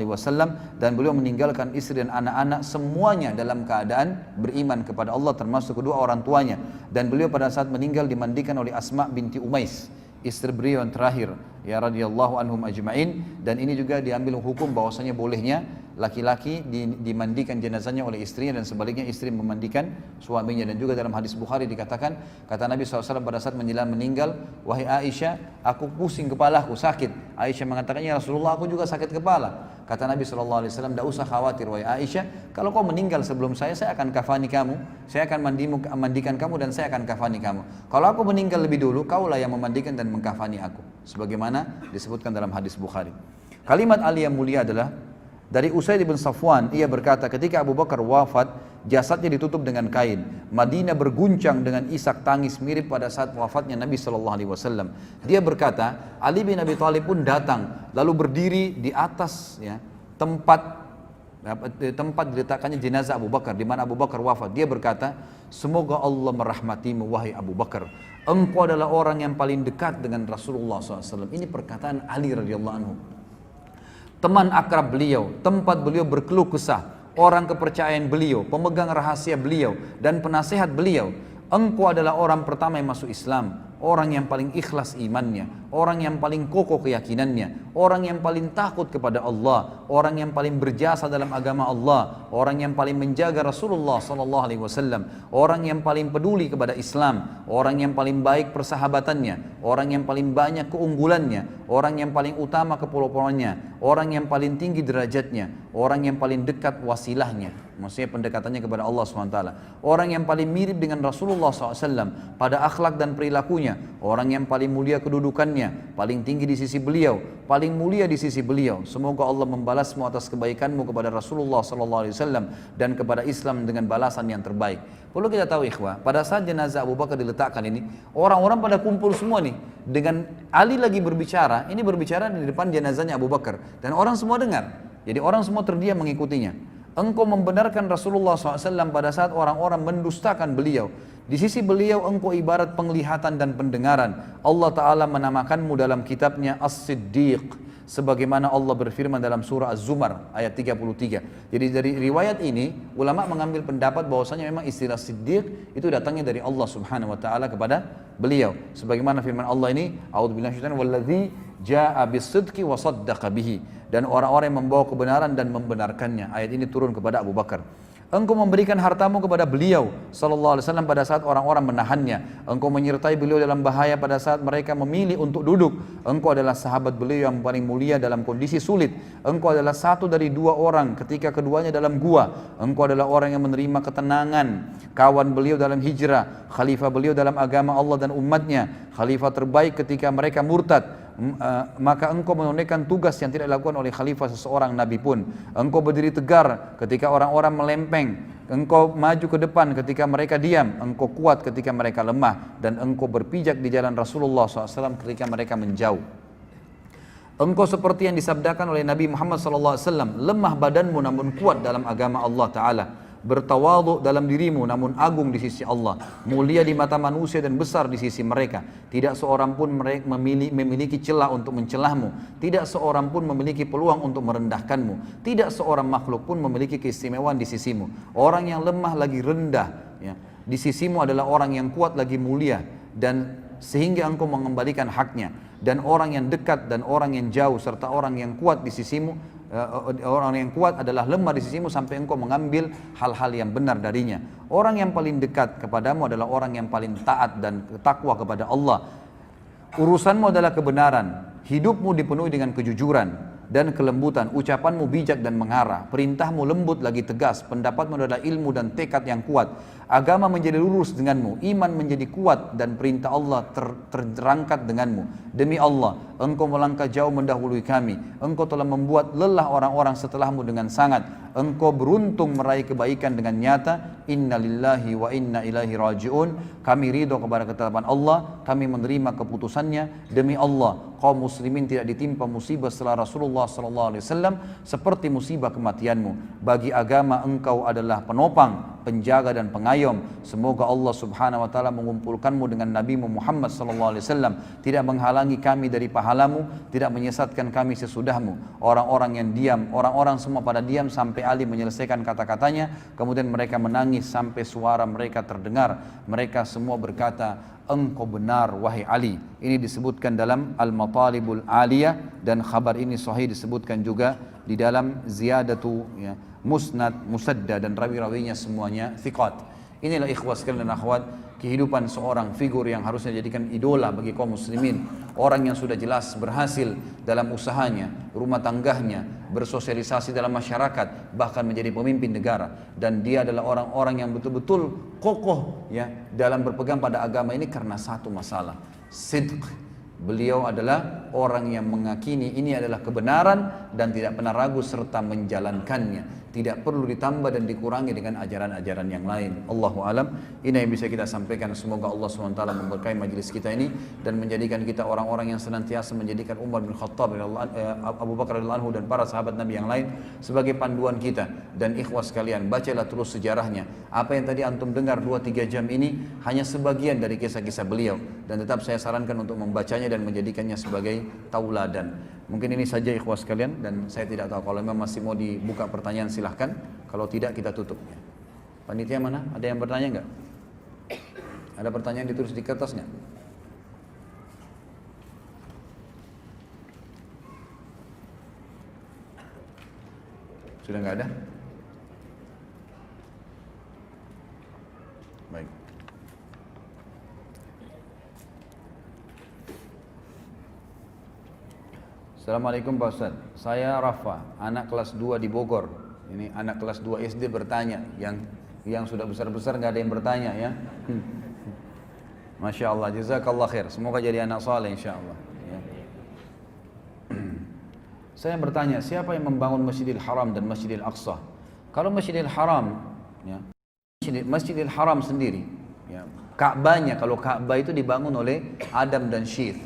dan beliau meninggalkan istri dan anak-anak semuanya dalam keadaan beriman kepada Allah, termasuk kedua orang tuanya. Dan beliau pada saat meninggal dimandikan oleh Asma binti Umais, istri beliau yang terakhir ya radhiyallahu anhum ajma'in. Dan ini juga diambil hukum bahwasanya bolehnya laki-laki dimandikan jenazahnya oleh istrinya, dan sebaliknya istri memandikan suaminya. Dan juga dalam hadis Bukhari dikatakan, kata Nabi SAW pada saat menjelang meninggal, wahai Aisyah, aku pusing kepalaku, sakit. Aisyah mengatakan, ya Rasulullah, aku juga sakit kepala. Kata Nabi SAW, tidak usah khawatir wahai Aisyah, kalau kau meninggal sebelum saya akan kafani kamu, saya akan mandikan kamu, dan saya akan kafani kamu. Kalau aku meninggal lebih dulu, kaulah yang memandikan dan mengkafani aku, sebagaimana disebutkan dalam hadis Bukhari. Kalimat Ali yang mulia adalah dari Usaid bin Safwan, ia berkata, ketika Abu Bakar wafat, jasadnya ditutup dengan kain. Madinah berguncang dengan isak tangis mirip pada saat wafatnya Nabi SAW. Dia berkata, Ali bin Abi Thalib pun datang, lalu berdiri di atas ya, tempat diletakkannya jenazah Abu Bakar, di mana Abu Bakar wafat. Dia berkata, semoga Allah merahmatimu wahai Abu Bakar. Engkau adalah orang yang paling dekat dengan Rasulullah SAW. Ini perkataan Ali radhiyallahu anhu. Teman akrab beliau, tempat beliau berkeluh kesah, orang kepercayaan beliau, pemegang rahasia beliau, dan penasehat beliau. Engkau adalah orang pertama yang masuk Islam, orang yang paling ikhlas imannya, orang yang paling kokoh keyakinannya, orang yang paling takut kepada Allah, orang yang paling berjasa dalam agama Allah, orang yang paling menjaga Rasulullah sallallahu alaihi wasallam, orang yang paling peduli kepada Islam, orang yang paling baik persahabatannya, orang yang paling banyak keunggulannya, orang yang paling utama kepulauannya, orang yang paling tinggi derajatnya, orang yang paling dekat wasilahnya, maksudnya pendekatannya kepada Allah SWT, orang yang paling mirip dengan Rasulullah SAW pada akhlak dan perilakunya, orang yang paling mulia kedudukannya, paling tinggi di sisi beliau, paling mulia di sisi beliau. Semoga Allah membalasmu atas kebaikanmu kepada Rasulullah SAW dan kepada Islam dengan balasan yang terbaik. Perlu kita tahu ikhwah, pada saat jenazah Abu Bakar diletakkan ini, orang-orang pada kumpul semua nih, dengan Ali lagi berbicara, ini berbicara di depan jenazahnya Abu Bakar, dan orang semua dengar, jadi orang semua terdiam mengikutinya. Engkau membenarkan Rasulullah SAW pada saat orang-orang mendustakan beliau. Di sisi beliau engkau ibarat penglihatan dan pendengaran. Allah Ta'ala menamakanmu dalam kitabnya As-Siddiq, sebagaimana Allah berfirman dalam surah Az-Zumar ayat 33. Jadi dari riwayat ini ulama mengambil pendapat bahwasanya memang istilah Siddiq itu datangnya dari Allah Subhanahu wa taala kepada beliau. Sebagaimana firman Allah ini, a'udzubillahi minasyaitonir wallazi jaa'a bis-sidqi wa saddaqa bihi, dan orang-orang yang membawa kebenaran dan membenarkannya. Ayat ini turun kepada Abu Bakar. Engkau memberikan hartamu kepada beliau sallallahu alaihi wasallam pada saat orang-orang menahannya. Engkau menyertai beliau dalam bahaya pada saat mereka memilih untuk duduk. Engkau adalah sahabat beliau yang paling mulia dalam kondisi sulit. Engkau adalah satu dari dua orang ketika keduanya dalam gua. Engkau adalah orang yang menerima ketenangan, kawan beliau dalam hijrah, khalifah beliau dalam agama Allah dan umatnya, khalifah terbaik ketika mereka murtad. Maka engkau menunaikan tugas yang tidak dilakukan oleh khalifah seseorang nabi pun. Engkau berdiri tegar ketika orang-orang melempeng, engkau maju ke depan ketika mereka diam, engkau kuat ketika mereka lemah, dan engkau berpijak di jalan Rasulullah SAW ketika mereka menjauh. Engkau seperti yang disabdakan oleh Nabi Muhammad SAW, lemah badanmu namun kuat dalam agama Allah Ta'ala, bertawadhu dalam dirimu namun agung di sisi Allah, mulia di mata manusia dan besar di sisi mereka. Tidak seorang pun memiliki celah untuk mencelahmu, tidak seorang pun memiliki peluang untuk merendahkanmu, tidak seorang makhluk pun memiliki keistimewaan di sisimu. Orang yang lemah lagi rendah ya, di sisimu adalah orang yang kuat lagi mulia, dan sehingga engkau mengembalikan haknya. Dan orang yang dekat dan orang yang jauh serta orang yang kuat di sisimu, orang yang kuat adalah lemah di sisimu sampai engkau mengambil hal-hal yang benar darinya. Orang yang paling dekat kepadamu adalah orang yang paling taat dan takwa kepada Allah. Urusanmu adalah kebenaran, hidupmu dipenuhi dengan kejujuran dan kelembutan, ucapanmu bijak dan mengarah, perintahmu lembut lagi tegas, pendapatmu adalah ilmu dan tekad yang kuat. Agama menjadi lurus denganmu, iman menjadi kuat, dan perintah Allah terangkat denganmu. Demi Allah, engkau melangkah jauh mendahului kami, engkau telah membuat lelah orang-orang setelahmu dengan sangat. Engkau beruntung meraih kebaikan dengan nyata. Inna lillahi wa inna ilaihi raji'un. Kami ridho kepada ketetapan Allah, kami menerima keputusannya. Demi Allah, kaum muslimin tidak ditimpa musibah setelah Rasulullah SAW seperti musibah kematianmu. Bagi agama engkau adalah penopang, penjaga dan pengayom. Semoga Allah Subhanahu wa taala mengumpulkanmu dengan Nabi Muhammad SAW, tidak menghalangi kami dari pahalamu, tidak menyesatkan kami sesudahmu. Orang-orang yang diam, orang-orang semua pada diam sampai Ali menyelesaikan kata-katanya, kemudian mereka menangis sampai suara mereka terdengar. Mereka semua berkata, engkau benar wahai Ali. Ini disebutkan dalam Al-Matalibul Aliyah, dan khabar ini sahih disebutkan juga di dalam Ziyadatu ya, Musnad, Musadda, dan rawi-rawinya semuanya thiqat. Inilah ikhwah sekalian dan akhwat, kehidupan seorang figur yang harusnya dijadikan idola bagi kaum muslimin. Orang yang sudah jelas berhasil dalam usahanya, rumah tangganya, bersosialisasi dalam masyarakat, bahkan menjadi pemimpin negara. Dan dia adalah orang-orang yang betul-betul kokoh ya dalam berpegang pada agama ini karena satu masalah, sidq. Beliau adalah orang yang meyakini ini adalah kebenaran dan tidak pernah ragu serta menjalankannya. Tidak perlu ditambah dan dikurangi dengan ajaran-ajaran yang lain. Allahu alam. Ini yang bisa kita sampaikan. Semoga Allah SWT memberkahi majelis kita ini dan menjadikan kita orang-orang yang senantiasa menjadikan Umar bin Khattab, Abu Bakar radhiyallahu anhu, dan para sahabat Nabi yang lain sebagai panduan kita. Dan ikhwah sekalian, bacalah terus sejarahnya. Apa yang tadi antum dengar 2-3 jam ini hanya sebagian dari kisah-kisah beliau, dan tetap saya sarankan untuk membacanya dan menjadikannya sebagai tauladan. Mungkin ini saja ikhwah sekalian, dan saya tidak tahu kalau memang masih mau dibuka pertanyaan silahkan, kalau tidak kita tutup. Panitia mana? Ada yang bertanya enggak? Ada pertanyaan ditulis di kertas enggak? Sudah nggak ada? Baik. Assalamualaikum Pak Ustaz. Saya Rafa, anak kelas 2 di Bogor. Ini anak kelas 2 SD bertanya, yang sudah besar-besar nggak ada yang bertanya ya. Masya Allah, jazakallah khair. Semoga jadi anak soleh insya Allah. Ya. Saya bertanya, siapa yang membangun Masjidil Haram dan Masjidil Aqsa? Kalau Masjidil Haram, ya, Masjidil Haram sendiri, ya, Ka'bahnya, kalau Ka'bah itu dibangun oleh Adam dan Syith.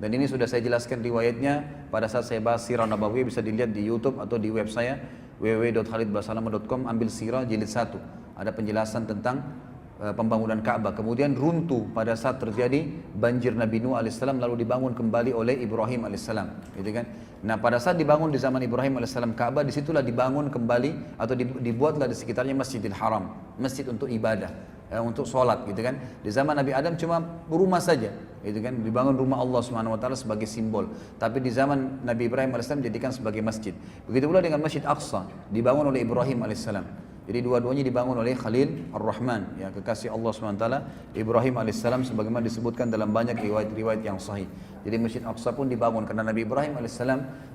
Dan ini sudah saya jelaskan riwayatnya pada saat saya bahas Sirah Nabawiyah, bisa dilihat di YouTube atau di web saya www.khalidbasalamah.com, ambil Sirah jilid 1. Ada penjelasan tentang pembangunan Ka'bah. Kemudian runtuh pada saat terjadi banjir Nabi Nuh alaihissalam, lalu dibangun kembali oleh Ibrahim alaihissalam, gitu kan? Nah, pada saat dibangun di zaman Ibrahim alaihissalam Ka'bah, disitulah dibangun kembali atau dibuatlah di sekitarnya Masjidil Haram, masjid untuk ibadah, untuk sholat, gitu kan? Di zaman Nabi Adam cuma rumah saja, gitu kan? Dibangun rumah Allah Subhanahu Wa Taala sebagai simbol. Tapi di zaman Nabi Ibrahim alaihissalam dijadikan sebagai masjid. Begitu pula dengan Masjid Aqsa, dibangun oleh Ibrahim alaihissalam. Jadi dua-duanya dibangun oleh Khalil Ar-Rahman, ya, kekasih Allah SWT, Ibrahim AS, sebagaimana disebutkan dalam banyak riwayat-riwayat yang sahih. Jadi Masjid Aqsa pun dibangun karena Nabi Ibrahim AS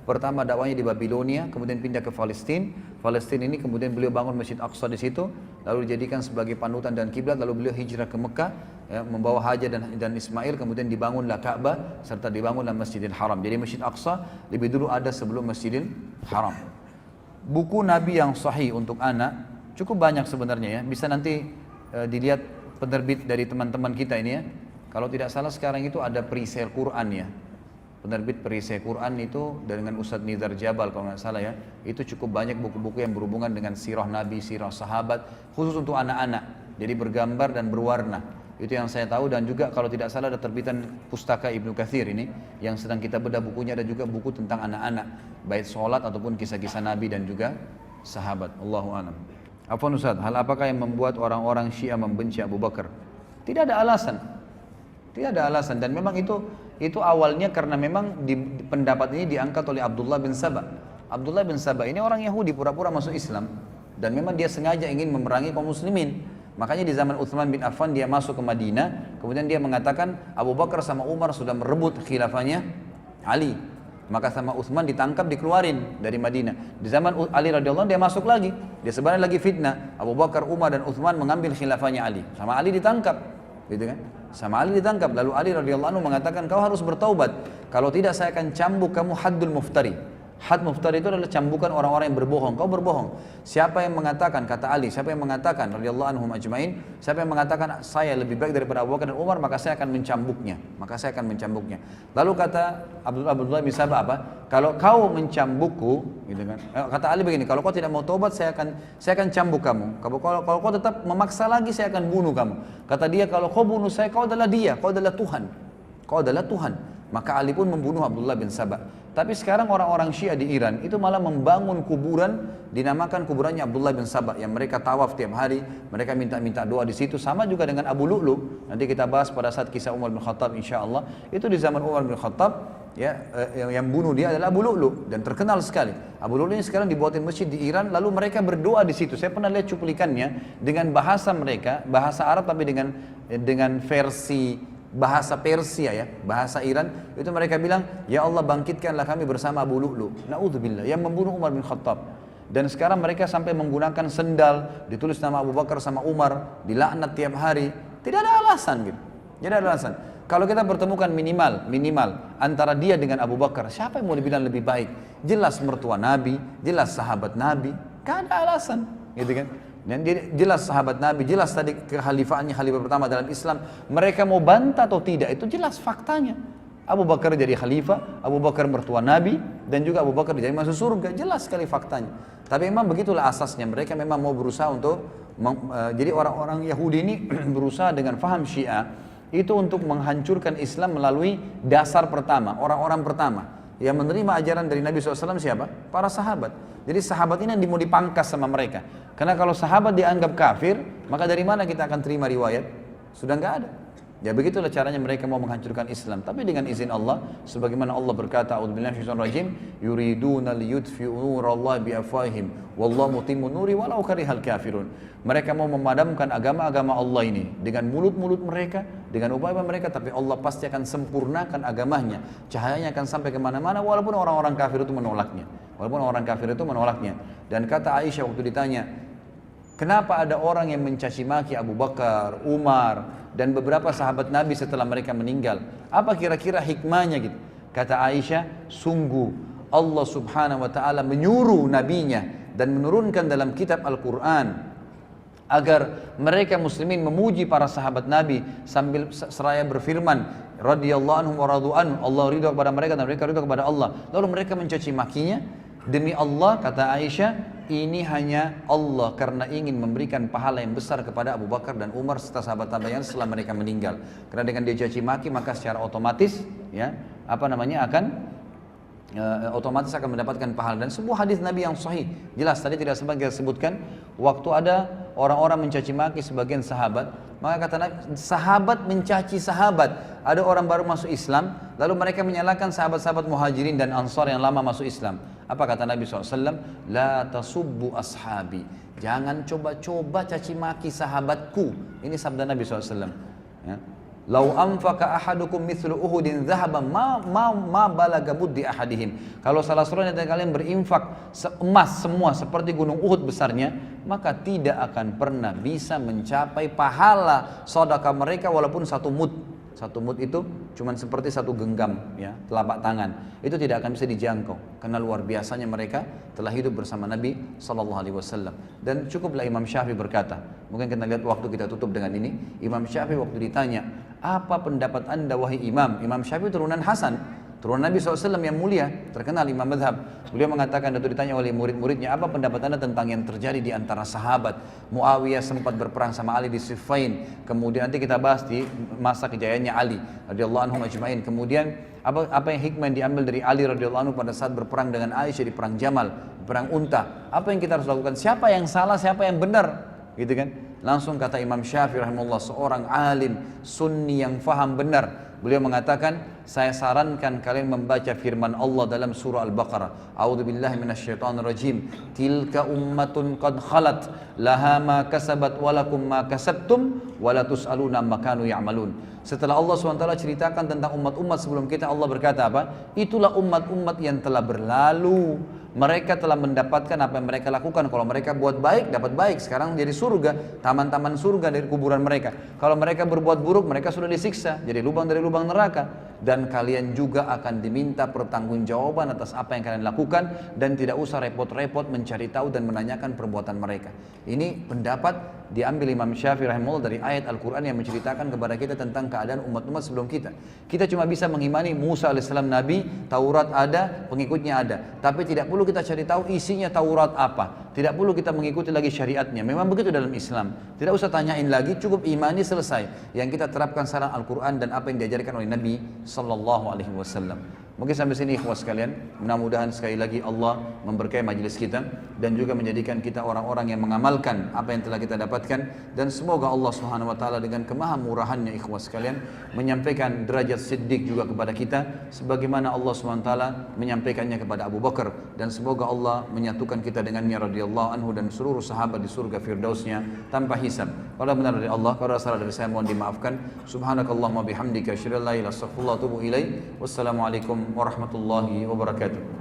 pertama dakwahnya di Babilonia, kemudian pindah ke Palestina. Palestina ini kemudian beliau bangun Masjid Aqsa di situ, lalu dijadikan sebagai panutan dan kiblat, lalu beliau hijrah ke Mekah, ya, membawa Hajar dan Ismail, kemudian dibangunlah Ka'bah serta dibangunlah Masjidil Haram. Jadi Masjid Aqsa lebih dulu ada sebelum Masjidil Haram. Buku Nabi yang sahih untuk anak cukup banyak sebenarnya ya, bisa nanti dilihat penerbit dari teman-teman kita ini ya. Kalau tidak salah sekarang itu ada perisai Quran ya, penerbit perisai Quran itu dengan Ustadz Nizar Jabal kalau nggak salah ya. Itu cukup banyak buku-buku yang berhubungan dengan sirah Nabi, sirah sahabat, khusus untuk anak-anak, jadi bergambar dan berwarna. Itu yang saya tahu. Dan juga kalau tidak salah ada terbitan Pustaka Ibnu Katsir ini yang sedang kita bedah bukunya, ada juga buku tentang anak-anak, baik sholat ataupun kisah-kisah Nabi dan juga sahabat. Allahu a'lam. Afwan Ustaz, hal apakah yang membuat orang-orang Syiah membenci Abu Bakar? Tidak ada alasan. Tidak ada alasan, dan memang itu awalnya karena memang pendapat ini diangkat oleh Abdullah bin Saba. Abdullah bin Saba ini orang Yahudi pura-pura masuk Islam, dan memang dia sengaja ingin memerangi kaum muslimin. Makanya di zaman Utsman bin Affan dia masuk ke Madinah, kemudian dia mengatakan Abu Bakar sama Umar sudah merebut khilafahnya Ali. Maka sama Utsman ditangkap, dikeluarin dari Madinah. Di zaman Ali radhiyallahu anhu dia masuk lagi, dia sebenarnya lagi fitnah. Abu Bakar, Umar dan Utsman mengambil khilafahnya Ali. Sama Ali ditangkap, gitu kan? Sama Ali ditangkap. Lalu Ali radhiyallahu anhu mengatakan, kau harus bertaubat. Kalau tidak saya akan cambuk kamu haddul muftari. Had muftari itu adalah cambukan orang-orang yang berbohong. Kau berbohong. Siapa yang mengatakan, kata Ali, siapa yang mengatakan radhiyallahu anhum ajmain, siapa yang mengatakan saya lebih baik daripada Abu Bakar dan Umar, maka saya akan mencambuknya. Maka saya akan mencambuknya. Lalu kata Abdullah bin Saba apa? Kalau kau mencambukku, gitu kan? Kata Ali begini, kalau kau tidak mau taubat, saya akan cambuk kamu. Kalau kau tetap memaksa lagi, saya akan bunuh kamu. Kata dia, kalau kau bunuh saya, kau adalah dia, kau adalah Tuhan. Kau adalah Tuhan. Maka Ali pun membunuh Abdullah bin Saba. Tapi sekarang orang-orang Syiah di Iran itu malah membangun kuburan, dinamakan kuburannya Abdullah bin Saba, yang mereka tawaf tiap hari, mereka minta doa di situ. Sama juga dengan Abu Lu'lu. Nanti kita bahas pada saat kisah Umar bin Khattab insyaallah. Itu di zaman Umar bin Khattab, ya, yang bunuh dia adalah Abu Lu'lu, dan terkenal sekali. Abu Lu'lu ini sekarang dibuatin masjid di Iran, lalu mereka berdoa di situ. Saya pernah lihat cuplikannya dengan bahasa mereka, bahasa Arab tapi dengan versi bahasa Persia ya, bahasa Iran. Itu mereka bilang, ya Allah bangkitkanlah kami bersama Abu Lu'lu, na'udzubillah, yang membunuh Umar bin Khattab. Dan sekarang mereka sampai menggunakan sendal, ditulis nama Abu Bakar sama Umar, dilaknat tiap hari. Tidak ada alasan gitu. Tidak ada alasan. Kalau kita pertemukan minimal antara dia dengan Abu Bakar, siapa yang mau dibilang lebih baik? Jelas mertua Nabi, jelas sahabat Nabi, gak ada alasan, gitu kan? Dan jelas sahabat Nabi, jelas tadi kekhalifaannya, khalifah pertama dalam Islam. Mereka mau bantah atau tidak, itu jelas faktanya. Abu Bakar jadi khalifah, Abu Bakar mertua Nabi, dan juga Abu Bakar jadi masuk surga, jelas sekali faktanya. Tapi memang begitulah asasnya, mereka memang mau berusaha untuk, jadi orang-orang Yahudi ini berusaha dengan faham Syiah, itu untuk menghancurkan Islam melalui dasar pertama, orang-orang pertama. Yang menerima ajaran dari Nabi SAW siapa? Para sahabat. Jadi sahabat ini yang mau dipangkas sama mereka. Karena kalau sahabat dianggap kafir, maka dari mana kita akan terima riwayat? Sudah nggak ada. Ya begitulah caranya mereka mau menghancurkan Islam. Tapi dengan izin Allah, sebagaimana Allah berkata, "A'udzubillahi minasyaitonir rajim, yuriduna liyutfi'u nurallahi biafwahihim, wallahu mutimmu nuri walau karihal kafirun." Mereka mau memadamkan agama-agama Allah ini dengan mulut-mulut mereka, dengan upaya mereka, tapi Allah pasti akan sempurnakan agamanya. Cahayanya akan sampai kemana-mana walaupun orang-orang kafir itu menolaknya. Dan kata Aisyah waktu ditanya, kenapa ada orang yang mencaci maki Abu Bakar, Umar, dan beberapa sahabat Nabi setelah mereka meninggal? Apa kira-kira hikmahnya gitu? Kata Aisyah, sungguh Allah subhanahu wa ta'ala menyuruh nabinya dan menurunkan dalam kitab Al-Quran agar mereka muslimin memuji para sahabat Nabi sambil seraya berfirman, radhiyallahu anhum wa radu anhu, Allah ridha kepada mereka dan mereka ridha kepada Allah. Lalu mereka mencaci makinya. Demi Allah, kata Aisyah, ini hanya Allah karena ingin memberikan pahala yang besar kepada Abu Bakar dan Umar serta sahabat tabi'in setelah mereka meninggal. Karena dengan dia caci maki maka secara otomatis otomatis akan mendapatkan pahala. Dan sebuah hadis Nabi yang sahih jelas, tadi tidak sempat kita sebutkan, waktu ada orang-orang mencaci maki sebagian sahabat, maka kata Nabi, sahabat mencaci sahabat. Ada orang baru masuk Islam, lalu mereka menyalahkan sahabat-sahabat muhajirin dan ansar yang lama masuk Islam. Apa kata Nabi SAW? La tasubbu ashabi, jangan coba-coba caci maki sahabatku. Ini sabda Nabi SAW. Ya. Lau anfaqa ahadukum mithlu uhudin dhahaban ma balaga muddi ahadihim. Kalau salah seorang dari kalian berinfak emas semua seperti gunung Uhud besarnya, maka tidak akan pernah bisa mencapai pahala sedekah mereka walaupun satu mud. Satu mud itu cuma seperti satu genggam, ya, telapak tangan. Itu tidak akan bisa dijangkau karena luar biasanya mereka telah hidup bersama Nabi SAW. Dan cukuplah Imam Syafi'i berkata, mungkin kita lihat waktu kita tutup dengan ini. Imam Syafi'i waktu ditanya, apa pendapat anda wahai imam? Imam Syafi'i turunan Hasan, turunan Nabi SAW yang mulia, terkenal imam madhab. Beliau mengatakan, dan itu ditanya oleh murid-muridnya, apa pendapat anda tentang yang terjadi di antara sahabat? Muawiyah sempat berperang sama Ali di Siffin, kemudian nanti kita bahas di masa kejayaannya Ali radhiyallahu anhu ajma'in. Kemudian apa yang hikmah yang diambil dari Ali radhiyallahu anhu pada saat berperang dengan Aisyah di perang Jamal, perang Unta? Apa yang kita harus lakukan? Siapa yang salah, siapa yang benar? Gitu kan? Langsung kata Imam Syafi'i rahimahullah, seorang alim sunni yang faham benar, beliau mengatakan, saya sarankan kalian membaca firman Allah dalam surah Al-Baqarah, a'udzubillahi minasyaitonir rajim, tilka ummatun qad khalat laha ma kasabat walakum ma kasabtum wala tus'aluna amma kanu ya'malun. Setelah Allah SWT ceritakan tentang umat-umat sebelum kita, Allah berkata apa? Itulah umat-umat yang telah berlalu. Mereka telah mendapatkan apa yang mereka lakukan. Kalau mereka buat baik, dapat baik. Sekarang jadi surga, taman-taman surga dari kuburan mereka. Kalau mereka berbuat buruk, mereka sudah disiksa, jadi lubang dari lubang neraka. Dan kalian juga akan diminta pertanggungjawaban atas apa yang kalian lakukan, dan tidak usah repot-repot mencari tahu dan menanyakan perbuatan mereka. Ini pendapat diambil Imam Syafi'i rahimahullah dari ayat Al-Quran yang menceritakan kepada kita tentang keadaan umat-umat sebelum kita. Kita cuma bisa mengimani Musa alaihissalam Nabi, Taurat ada, pengikutnya ada. Tapi tidak perlu kita cari tahu isinya Taurat apa. Tidak perlu kita mengikuti lagi syariatnya. Memang begitu dalam Islam. Tidak usah tanyain lagi, cukup imani selesai. Yang kita terapkan saran Al-Quran dan apa yang diajarkan oleh Nabi Sallallahu Alaihi Wasallam. Mungkin sampai sini ikhwas sekalian. Mudah-mudahan sekali lagi Allah memberkahi majelis kita dan juga menjadikan kita orang-orang yang mengamalkan apa yang telah kita dapatkan, dan semoga Allah Subhanahu wa taala dengan kemahamurahannya ikhwas sekalian menyampaikan derajat siddiq juga kepada kita sebagaimana Allah Subhanahu wa taala menyampaikannya kepada Abu Bakar, dan semoga Allah menyatukan kita dengannya radhiyallahu anhu dan seluruh sahabat di surga firdausnya tanpa hisab. Kalau benar dari Allah, kalau salah dari saya mohon dimaafkan. Subhanakallahumma bihamdika asyhadu an la ilaha illa anta astaghfiruka wa atubu ilaik. Wassalamualaikum warahmatullahi wabarakatuh.